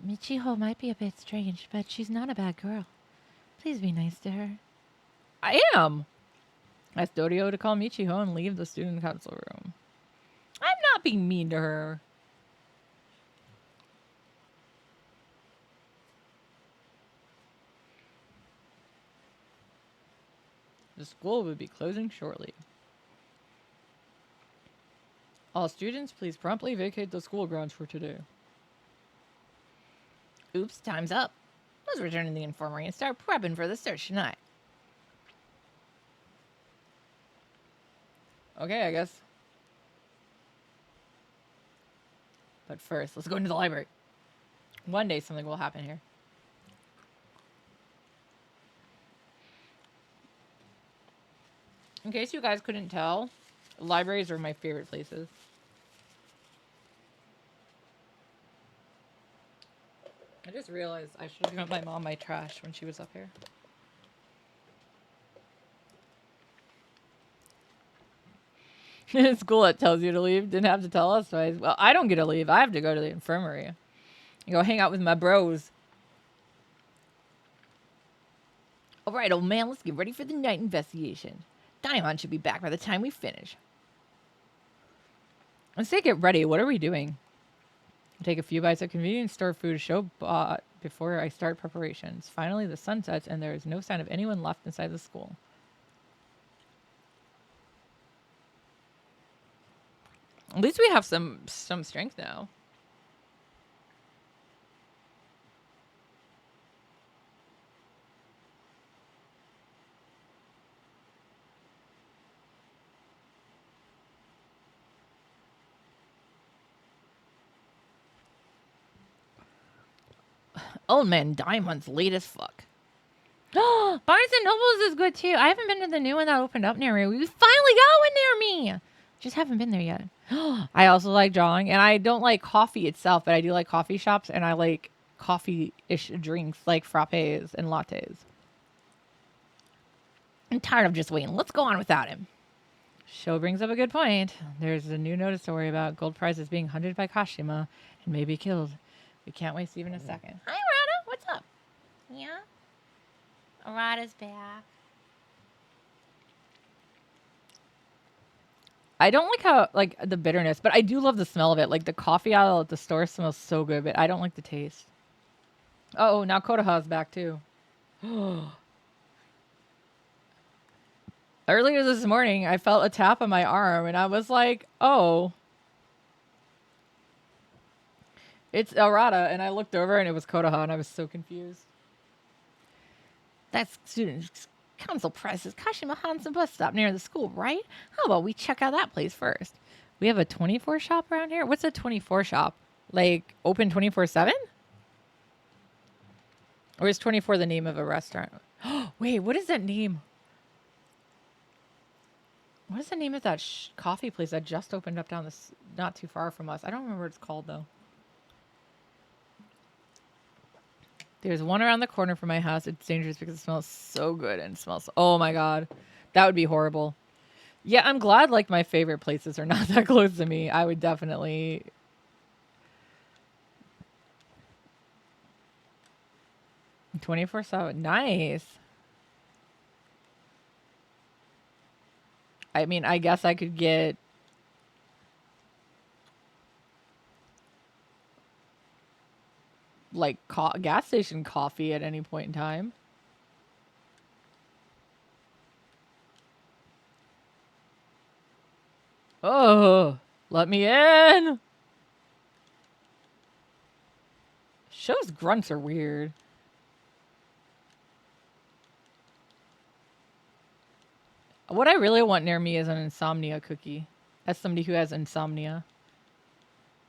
Michiho might be a bit strange, but she's not a bad girl. Please be nice to her. I am. Ask Dorio to call Michiho and leave the student council room. I'm not being mean to her. The school will be closing shortly. All students, please promptly vacate the school grounds for today. Oops, time's up. Let's return to the infirmary and start prepping for the search tonight. Okay, I guess. But first, let's go into the library. One day something will happen here. In case you guys couldn't tell, libraries are my favorite places. I just realized I should have given my mom my trash when she was up here. School that tells you to leave didn't have to tell us twice. Well, I don't get to leave. I have to go to the infirmary and go hang out with my bros. All right, old man, let's get ready for the night investigation. Diamond should be back by the time we finish. Let's say get ready. What are we doing? Take a few bites of convenience store food show bought before I start preparations. Finally, the sun sets and there is no sign of anyone left inside the school. At least we have some strength now. Old man Diamond's late as fuck. Barnes and Nobles is good too. I haven't been to the new one that opened up near me. We finally got one near me. Just haven't been there yet. I also like drawing, and I don't like coffee itself, but I do like coffee shops, and I like coffee-ish drinks like frappes and lattes. I'm tired of just waiting. Let's go on without him. Show brings up a good point. There's a new notice to worry about. Gold prizes being hunted by Kashima and maybe killed. We can't waste even a second. Hi, Rada. What's up? Yeah? Rada's back. I don't like how, like, the bitterness, but I do love the smell of it. Like, the coffee aisle at the store smells so good, but I don't like the taste. Oh, now Kodaha's back, too. Earlier this morning, I felt a tap on my arm, and I was like, oh. It's Arata, and I looked over, and it was Kodaha, and I was so confused. That's student council prices. Kashima Hansen bus stop near the school, right? How about we check out that place first? We have a 24 shop around here? What's a 24 shop? Like, open 24/7? Or is 24 the name of a restaurant? Wait, what is that name? What is the name of that coffee place that just opened up down this, not too far from us? I don't remember what it's called, though. There's one around the corner from my house. It's dangerous because it smells so good and smells. Oh my god, that would be horrible. Yeah, I'm glad like my favorite places are not that close to me. I would definitely. 24/7. Nice. I mean, I guess I could get. like gas station coffee at any point in time. Oh, let me in. Show's grunts are weird. What I really want near me is an insomnia cookie. As somebody who has insomnia,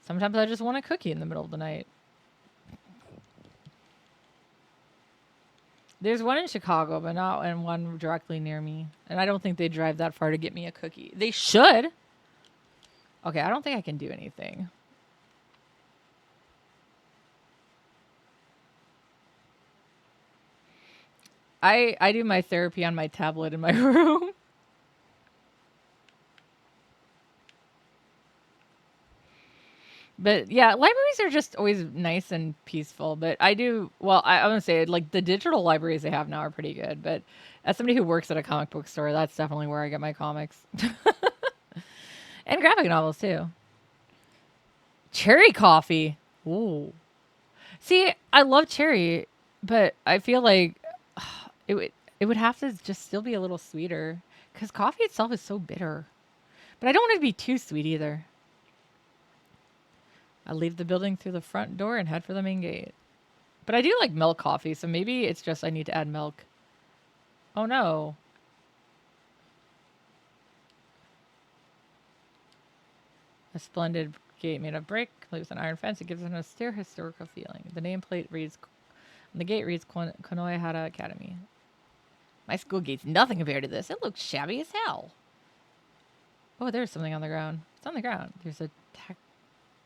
sometimes I just want a cookie in the middle of the night. There's one in Chicago, but not and one directly near me. And I don't think they drive that far to get me a cookie. They should. Okay, I don't think I can do anything. I do my therapy on my tablet in my room. But yeah, libraries are just always nice and peaceful. But I do, well, I want to say, like, the digital libraries they have now are pretty good. But as somebody who works at a comic book store, that's definitely where I get my comics. And graphic novels, too. Cherry coffee. Ooh. See, I love cherry, but I feel like it would have to just still be a little sweeter. Because coffee itself is so bitter. But I don't want it to be too sweet either. I leave the building through the front door and head for the main gate. But I do like milk coffee, so maybe it's just I need to add milk. Oh no. A splendid gate made of brick, complete with an iron fence. It gives it an austere historical feeling. The nameplate reads, the gate reads Konoehara Academy. My school gate's nothing compared to this. It looks shabby as hell. Oh, there's something on the ground. It's on the ground. There's a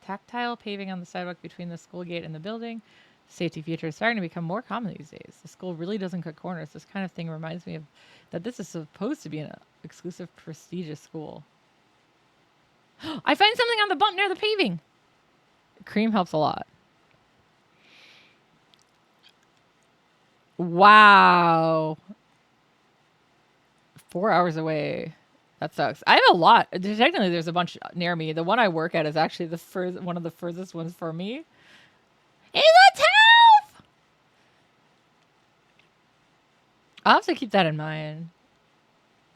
tactile paving on the sidewalk between the school gate and the building. Safety feature is starting to become more common these days. The school really doesn't cut corners. This kind of thing reminds me of that this is supposed to be an exclusive, prestigious school. I find something on the bump near the paving. Cream helps a lot. Wow. 4 hours away. That sucks. I have a lot. Technically, there's a bunch near me. The one I work at is actually one of the furthest ones for me. In the town! I'll have to keep that in mind.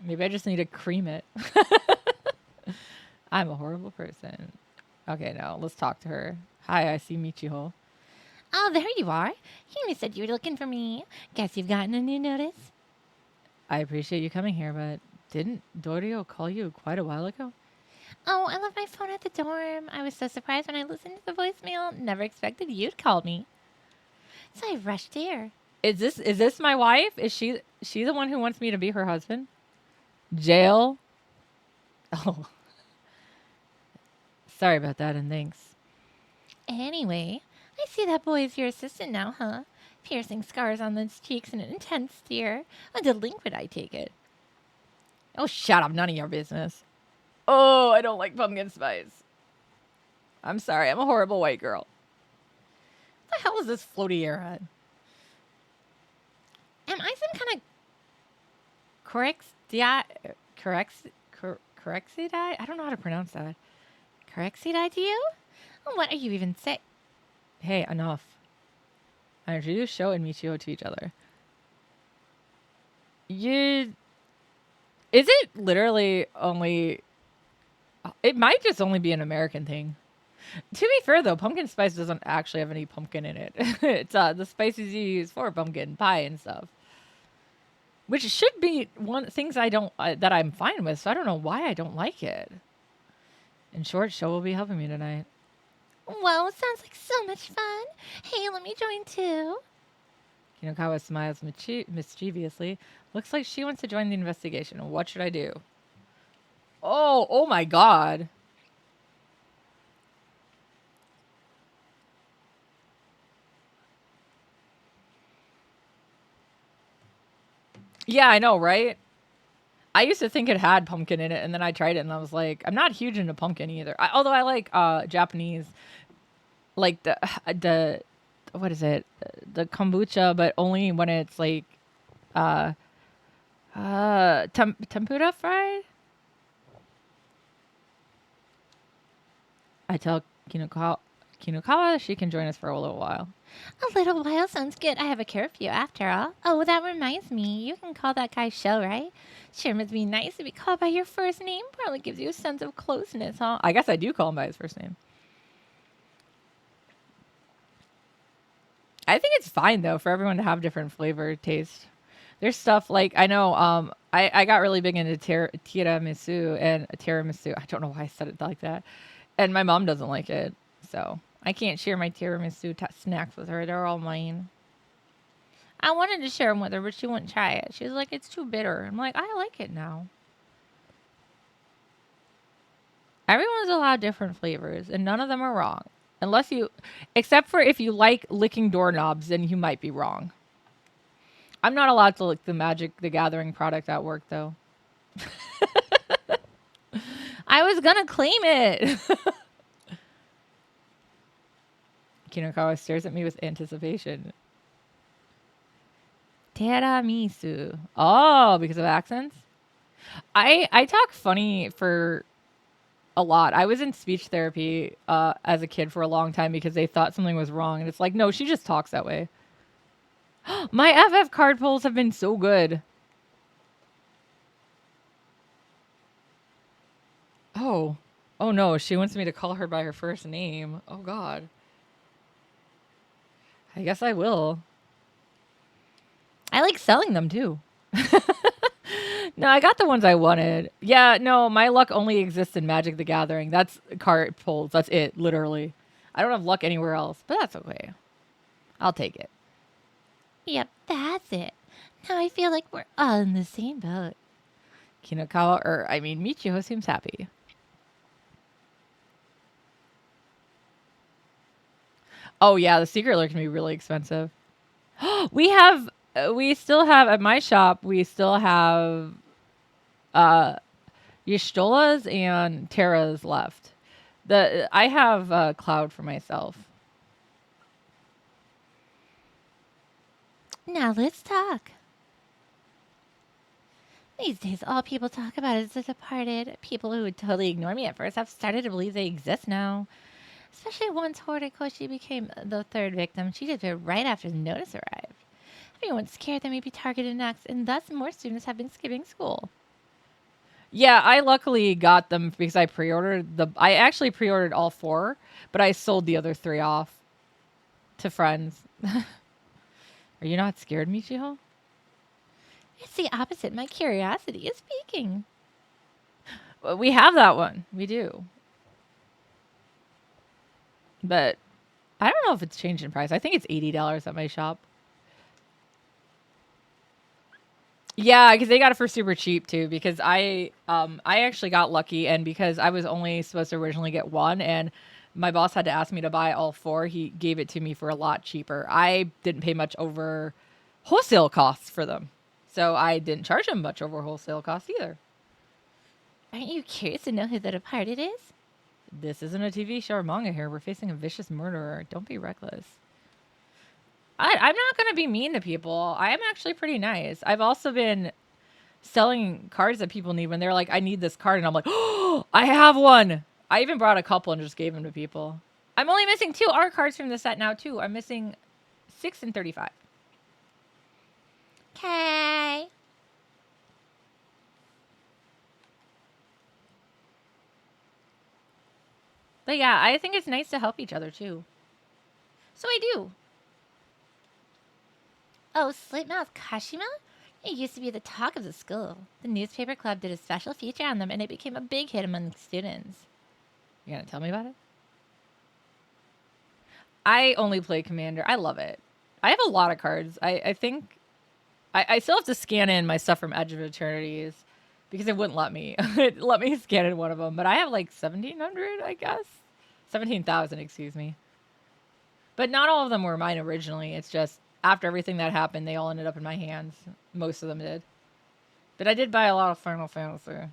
Maybe I just need to cream it. I'm a horrible person. Okay, now let's talk to her. Hi, I see Michiho. Oh, there you are. You said you were looking for me. Guess you've gotten a new notice. I appreciate you coming here, but didn't Dorio call you quite a while ago? Oh, I left my phone at the dorm. I was so surprised when I listened to the voicemail. Never expected you'd call me. So I rushed here. Is this my wife? Is she the one who wants me to be her husband? Jail? Oh. Sorry about that, and thanks. Anyway, I see that boy is your assistant now, huh? Piercing scars on those cheeks and an intense stare. A delinquent, I take it. Oh, shut up. None of your business. Oh, I don't like pumpkin spice. I'm sorry. I'm a horrible white girl. What the hell is this floaty airhead? Am I some kind of Corexidide? I don't know how to pronounce that. corexidide to you? What are you even saying? Hey, enough. I introduced Sho and Michio to each other. Is it literally only... It might just only be an American thing. To be fair, though, pumpkin spice doesn't actually have any pumpkin in it. It's the spices you use for pumpkin pie and stuff. Which should be things that I'm fine with, so I don't know why I don't like it. In short, Sho will be helping me tonight. Well, it sounds like so much fun. Hey, let me join too. Kinokawa smiles mischievously. Looks like she wants to join the investigation. What should I do? Oh my god. Yeah, I know, right? I used to think it had pumpkin in it, and then I tried it, and I was like, I'm not huge into pumpkin either. Although I like Japanese, like the what is it? The kombucha, but only when it's like tempura fried. I tell Kinukawa, she can join us for a little while. A little while sounds good. I have a curfew after all. Oh, that reminds me. You can call that guy Shell, right? Sure must be nice to be called by your first name. Probably gives you a sense of closeness, huh? I guess I do call him by his first name. I think it's fine though for everyone to have different flavor taste. There's stuff like I know I got really big into tiramisu and tiramisu. I don't know why I said it like that. And my mom doesn't like it. So I can't share my tiramisu snacks with her. They're all mine. I wanted to share them with her, but she wouldn't try it. She was like, it's too bitter. I'm like, I like it now. Everyone's allowed different flavors, and none of them are wrong. Unless you, except for if you like licking doorknobs, then you might be wrong. I'm not allowed to lick the Magic the Gathering product at work, though. I was gonna claim it. Kinokawa stares at me with anticipation. Tiramisu. Oh, because of accents? I talk funny for a lot. I was in speech therapy as a kid for a long time because they thought something was wrong. And it's like, no, she just talks that way. My FF card pulls have been so good. Oh. Oh no, she wants me to call her by her first name. Oh god. I guess I will. I like selling them too. No, I got the ones I wanted. Yeah, no, my luck only exists in Magic the Gathering. That's card pulls. That's it, literally. I don't have luck anywhere else, but that's okay. I'll take it. Yep, that's it. Now I feel like we're all in the same boat. Michiho seems happy. Oh yeah, the secret lure can be really expensive. we still have at my shop. We still have Y'shtolas and Terras left. I have Cloud for myself. Now let's talk. These days, all people talk about is the departed. People who would totally ignore me at first have started to believe they exist now. Especially once Horikoshi became the third victim. She did it right after the notice arrived. Everyone's scared they may be targeted next, and thus more students have been skipping school. Yeah, I luckily got them because I pre-ordered I actually pre-ordered all 4, but I sold the other 3 off to friends. Are you not scared, Michiho? It's the opposite. My curiosity is speaking. Well, we have that one. We do. But I don't know if it's changed in price. I think it's $80 at my shop. Yeah, because they got it for super cheap too. Because I actually got lucky, and because I was only supposed to originally get 1, and my boss had to ask me to buy all 4, he gave it to me for a lot cheaper. I didn't pay much over wholesale costs for them, so I didn't charge him much over wholesale costs either. Aren't you curious to know who the departed is? This isn't a TV show or manga here. We're facing a vicious murderer. Don't be reckless. I'm not going to be mean to people. I am actually pretty nice. I've also been selling cards that people need when they're like, I need this card. And I'm like, oh, I have one. I even brought a couple and just gave them to people. I'm only missing 2 art cards from the set now, too. I'm missing 6 and 35. Okay. But yeah, I think it's nice to help each other, too. So I do. Oh, Slipmouth Kashima? It used to be the talk of the school. The newspaper club did a special feature on them, and it became a big hit among the students. You gonna tell me about it? I only play Commander. I love it. I have a lot of cards. I think I still have to scan in my stuff from Edge of Eternities because it wouldn't let me. It let me scan in one of them, but I have like 1,700, I guess. 17,000, excuse me. But not all of them were mine originally. It's just after everything that happened, they all ended up in my hands. Most of them did. But I did buy a lot of Final Fantasy.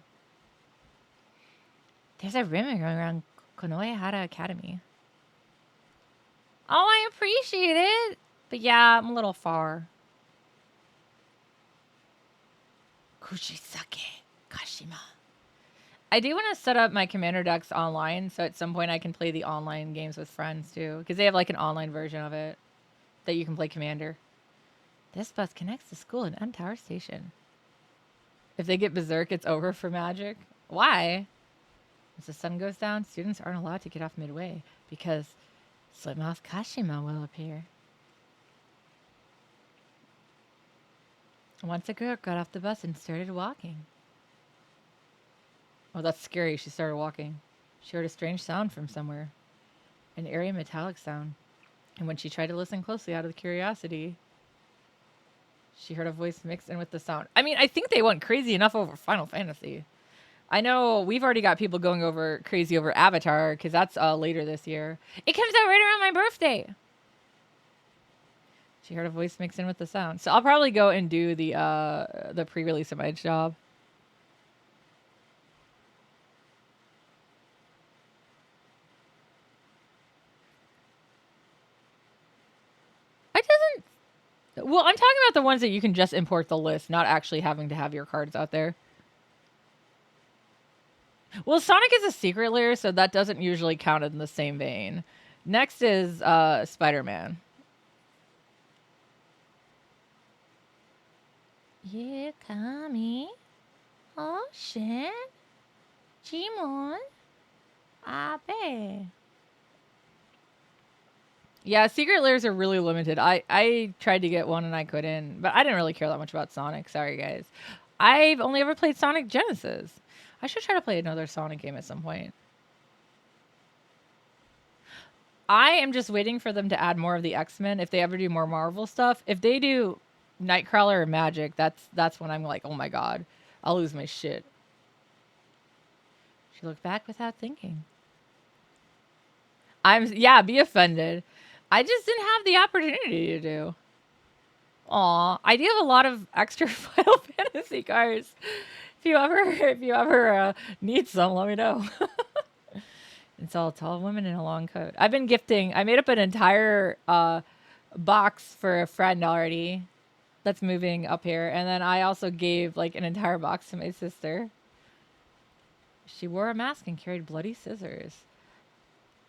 There's a rumor going around Konohara Academy. Oh, I appreciate it. But yeah, I'm a little far. Kushisake Kashima. I do want to set up my commander decks online, so at some point I can play the online games with friends too, because they have like an online version of it that you can play commander. This bus connects the school and N Tower Station. If they get berserk, it's over for Magic. Why? As the sun goes down, students aren't allowed to get off midway because Slipmouth Kashima will appear. Once a girl got off the bus and started walking. Oh, that's scary. She started walking. She heard a strange sound from somewhere. An airy metallic sound. And when she tried to listen closely out of curiosity, she heard a voice mixed in with the sound. I mean, I think they went crazy enough over Final Fantasy. I know we've already got people going over crazy over Avatar because that's later this year. It comes out right around my birthday. She heard a voice mixed in with the sound. So I'll probably go and do the pre-release of my job. It doesn't. Well, I'm talking about the ones that you can just import the list, not actually having to have your cards out there. Well, Sonic is a secret layer, so that doesn't usually count in the same vein. Next is Spider-Man. Yukami, Ocean, Jimon, Abe. Yeah, secret layers are really limited. I tried to get one and I couldn't, but I didn't really care that much about Sonic. Sorry, guys. I've only ever played Sonic Genesis. I should try to play another Sonic game at some point. I am just waiting for them to add more of the X-Men. If they ever do more Marvel stuff, if they do Nightcrawler or Magic, that's when I'm like, oh my god, I'll lose my shit. She looked back without thinking. Be offended. I just didn't have the opportunity to do. Aw, I do have a lot of extra Final Fantasy cards. If you ever need some, let me know. It's all tall women in a long coat. I've been gifting. I made up an entire box for a friend already that's moving up here. And then I also gave like an entire box to my sister. She wore a mask and carried bloody scissors.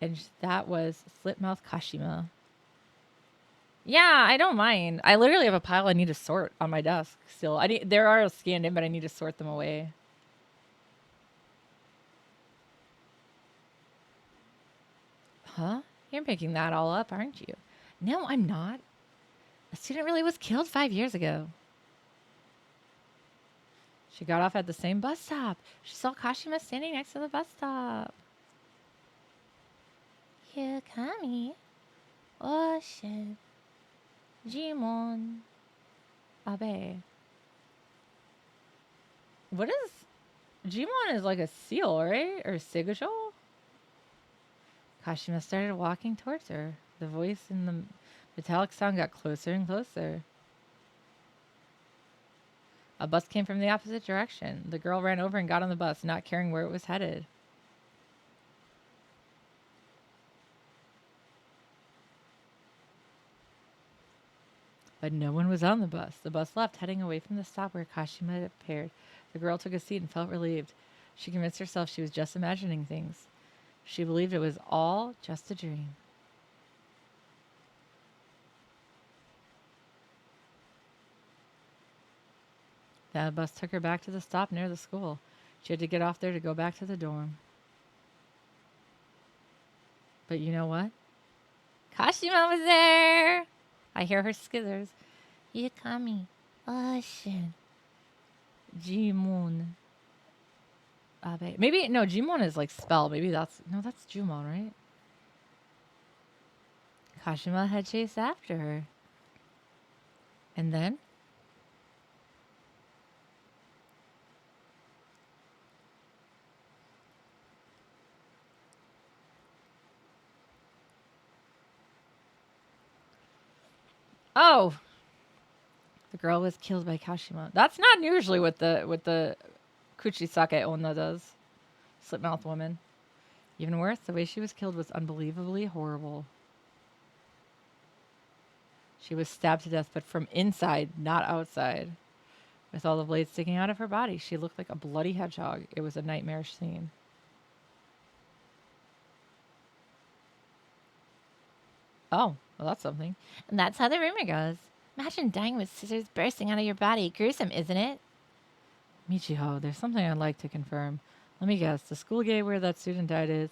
And that was Slipmouth Kashima. Yeah, I don't mind. I literally have a pile I need to sort on my desk still. There are scanned in, but I need to sort them away. Huh? You're making that all up, aren't you? No, I'm not. A student really was killed 5 years ago. She got off at the same bus stop. She saw Kashima standing next to the bus stop. Yukami, Ocean, Jimon, Abe. What is... Jimon is like a seal, right? Or Sigil? Kashima started walking towards her. The voice in the metallic sound got closer and closer. A bus came from the opposite direction. The girl ran over and got on the bus, not caring where it was headed. But no one was on the bus. The bus left, heading away from the stop where Kashima had appeared. The girl took a seat and felt relieved. She convinced herself she was just imagining things. She believed it was all just a dream. That bus took her back to the stop near the school. She had to get off there to go back to the dorm. But you know what? Kashima was there! I hear her scissors. Yukami, Ocean. Jimon. Abe. Maybe, no, Jimon is like spell. Maybe that's Jumon, right? Kashima had chased after her. And then? Oh, the girl was killed by Kashima. That's not usually what the Kuchisake Onna does. Slipmouth woman. Even worse, the way she was killed was unbelievably horrible. She was stabbed to death, but from inside, not outside. With all the blades sticking out of her body, she looked like a bloody hedgehog. It was a nightmarish scene. Oh, well, that's something. And that's how the rumor goes. Imagine dying with scissors bursting out of your body. Gruesome, isn't it? Michiho, there's something I'd like to confirm. Let me guess, the school gate where that student died is?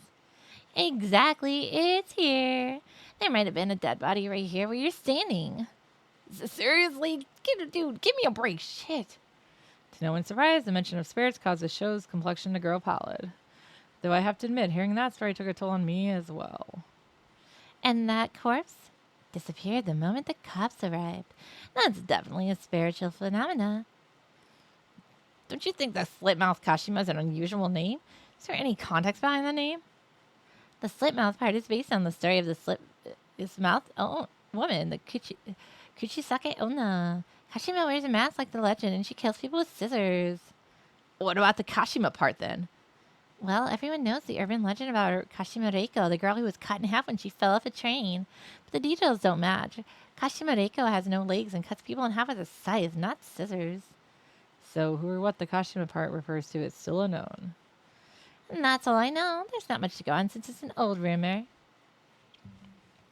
Exactly, it's here. There might have been a dead body right here where you're standing. Seriously? Dude, give me a break. Shit. To no one's surprise, the mention of spirits caused the show's complexion to grow pallid. Though I have to admit, hearing that story took a toll on me as well. And that corpse disappeared the moment the cops arrived. That's definitely a spiritual phenomena. Don't you think the slit-mouth Kashima is an unusual name? Is there any context behind the name? The slit-mouth part is based on the story of the slit-mouth woman, the Kuchisake Onna. Kashima wears a mask like the legend, and she kills people with scissors. What about the Kashima part, then? Well, everyone knows the urban legend about Kashima Reiko, the girl who was cut in half when she fell off a train. But the details don't match. Kashima Reiko has no legs and cuts people in half with a scythe, not scissors. So who or what the Kashima part refers to is still unknown. And that's all I know. There's not much to go on since it's an old rumor.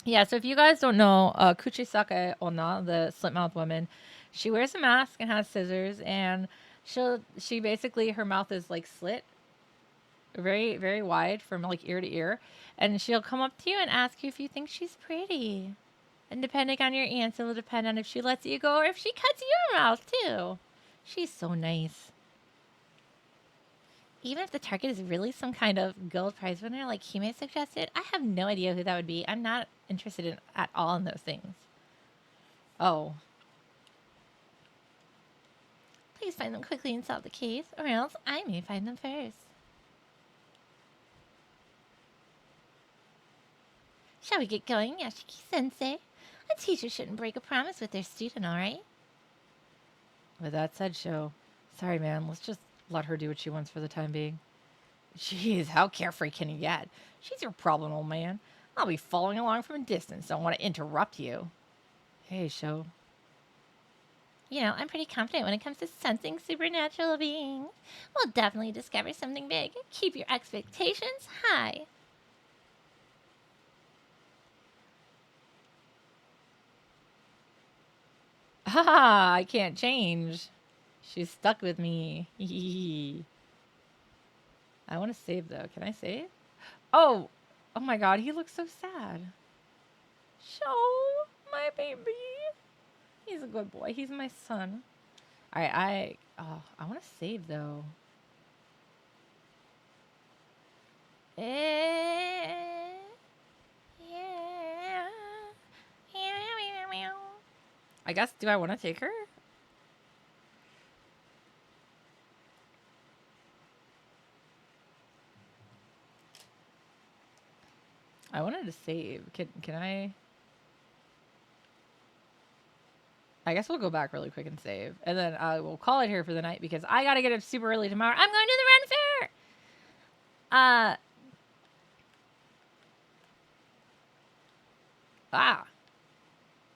Yeah, so if you guys don't know, Kuchisake Onna, the slit-mouthed woman, she wears a mask and has scissors, and she basically, her mouth is like slit, very, very wide from like ear to ear, and she'll come up to you and ask you if you think she's pretty. And depending on your answer will depend on if she lets you go or if she cuts your mouth too. She's so nice. Even if the target is really some kind of gold prize winner like Hime suggested, I have no idea who that would be. I'm not interested in at all in those things. Oh. Please find them quickly and solve the case, or else I may find them first. Shall we get going, Yashiki-sensei? A teacher shouldn't break a promise with their student, all right? With that said, sorry, man, let's just let her do what she wants for the time being. Jeez, how carefree can you get? She's your problem, old man. I'll be following along from a distance. Don't want to interrupt you. Hey, Sho. You know, I'm pretty confident when it comes to sensing supernatural beings. We'll definitely discover something big. Keep your expectations high. Haha, I can't change. She's stuck with me. I want to save, though. Can I save? Oh my god, he looks so sad. Sho, my baby. He's a good boy. He's my son. All right, I want to save, though. I guess, do I want to take her? I wanted to save. Can I? I guess we'll go back really quick and save. And then we'll call it here for the night because I got to get up super early tomorrow. I'm going to the Ren Fair!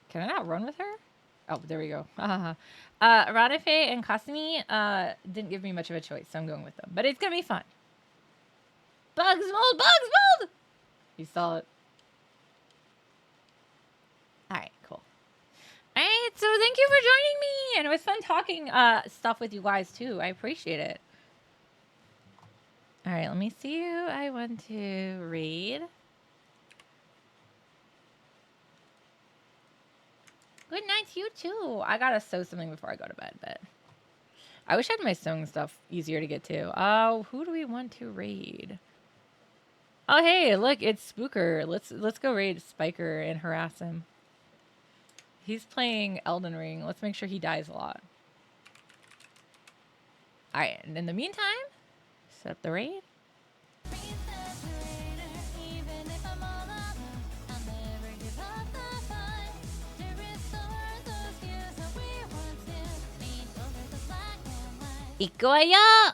Can I not run with her? Oh, there we go. Ranafe and Kasumi didn't give me much of a choice, so I'm going with them. But it's going to be fun. Bugs mold! Bugs mold! You saw it. All right, cool. All right, so thank you for joining me. And it was fun talking stuff with you guys, too. I appreciate it. All right, let me see who I want to read. Good night to you, too. I got to sew something before I go to bed, but I wish I had my sewing stuff easier to get to. Who do we want to raid? Oh, hey, look, it's Spooker. Let's go raid Spiker and harass him. He's playing Elden Ring. Let's make sure he dies a lot. All right, and in the meantime, set up the raid. Ikuwayo!